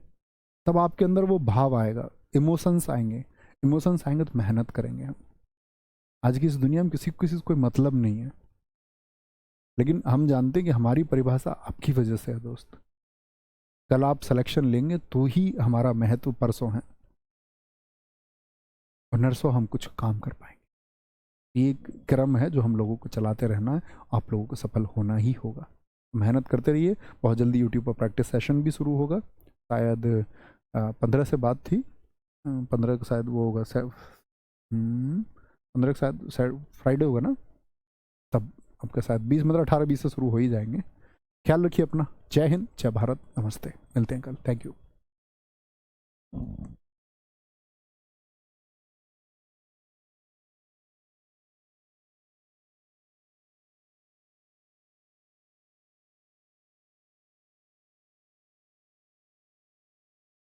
तब आपके अंदर वो भाव आएगा, इमोशंस आएंगे। इमोशंस आएंगे तो मेहनत करेंगे हम। आज की इस दुनिया में किसी को कोई मतलब नहीं है, लेकिन हम जानते हैं कि हमारी परिभाषा आपकी वजह से है दोस्त। कल आप सिलेक्शन लेंगे तो ही हमारा महत्व परसों है, और नरसों हम कुछ काम कर पाएंगे। ये एक क्रम है जो हम लोगों को चलाते रहना है, आप लोगों को सफल होना ही होगा। मेहनत करते रहिए। बहुत जल्दी यूट्यूब पर प्रैक्टिस सेशन भी शुरू होगा, शायद 15 से बात थी, 15 को शायद वो होगा, 15 शायद फ्राइडे होगा ना, तब आपका शायद 20 मतलब 18-20 से शुरू हो ही जाएंगे। ख्याल रखिए अपना। जय हिंद, जय भारत, नमस्ते। मिलते हैं कल। Thank you.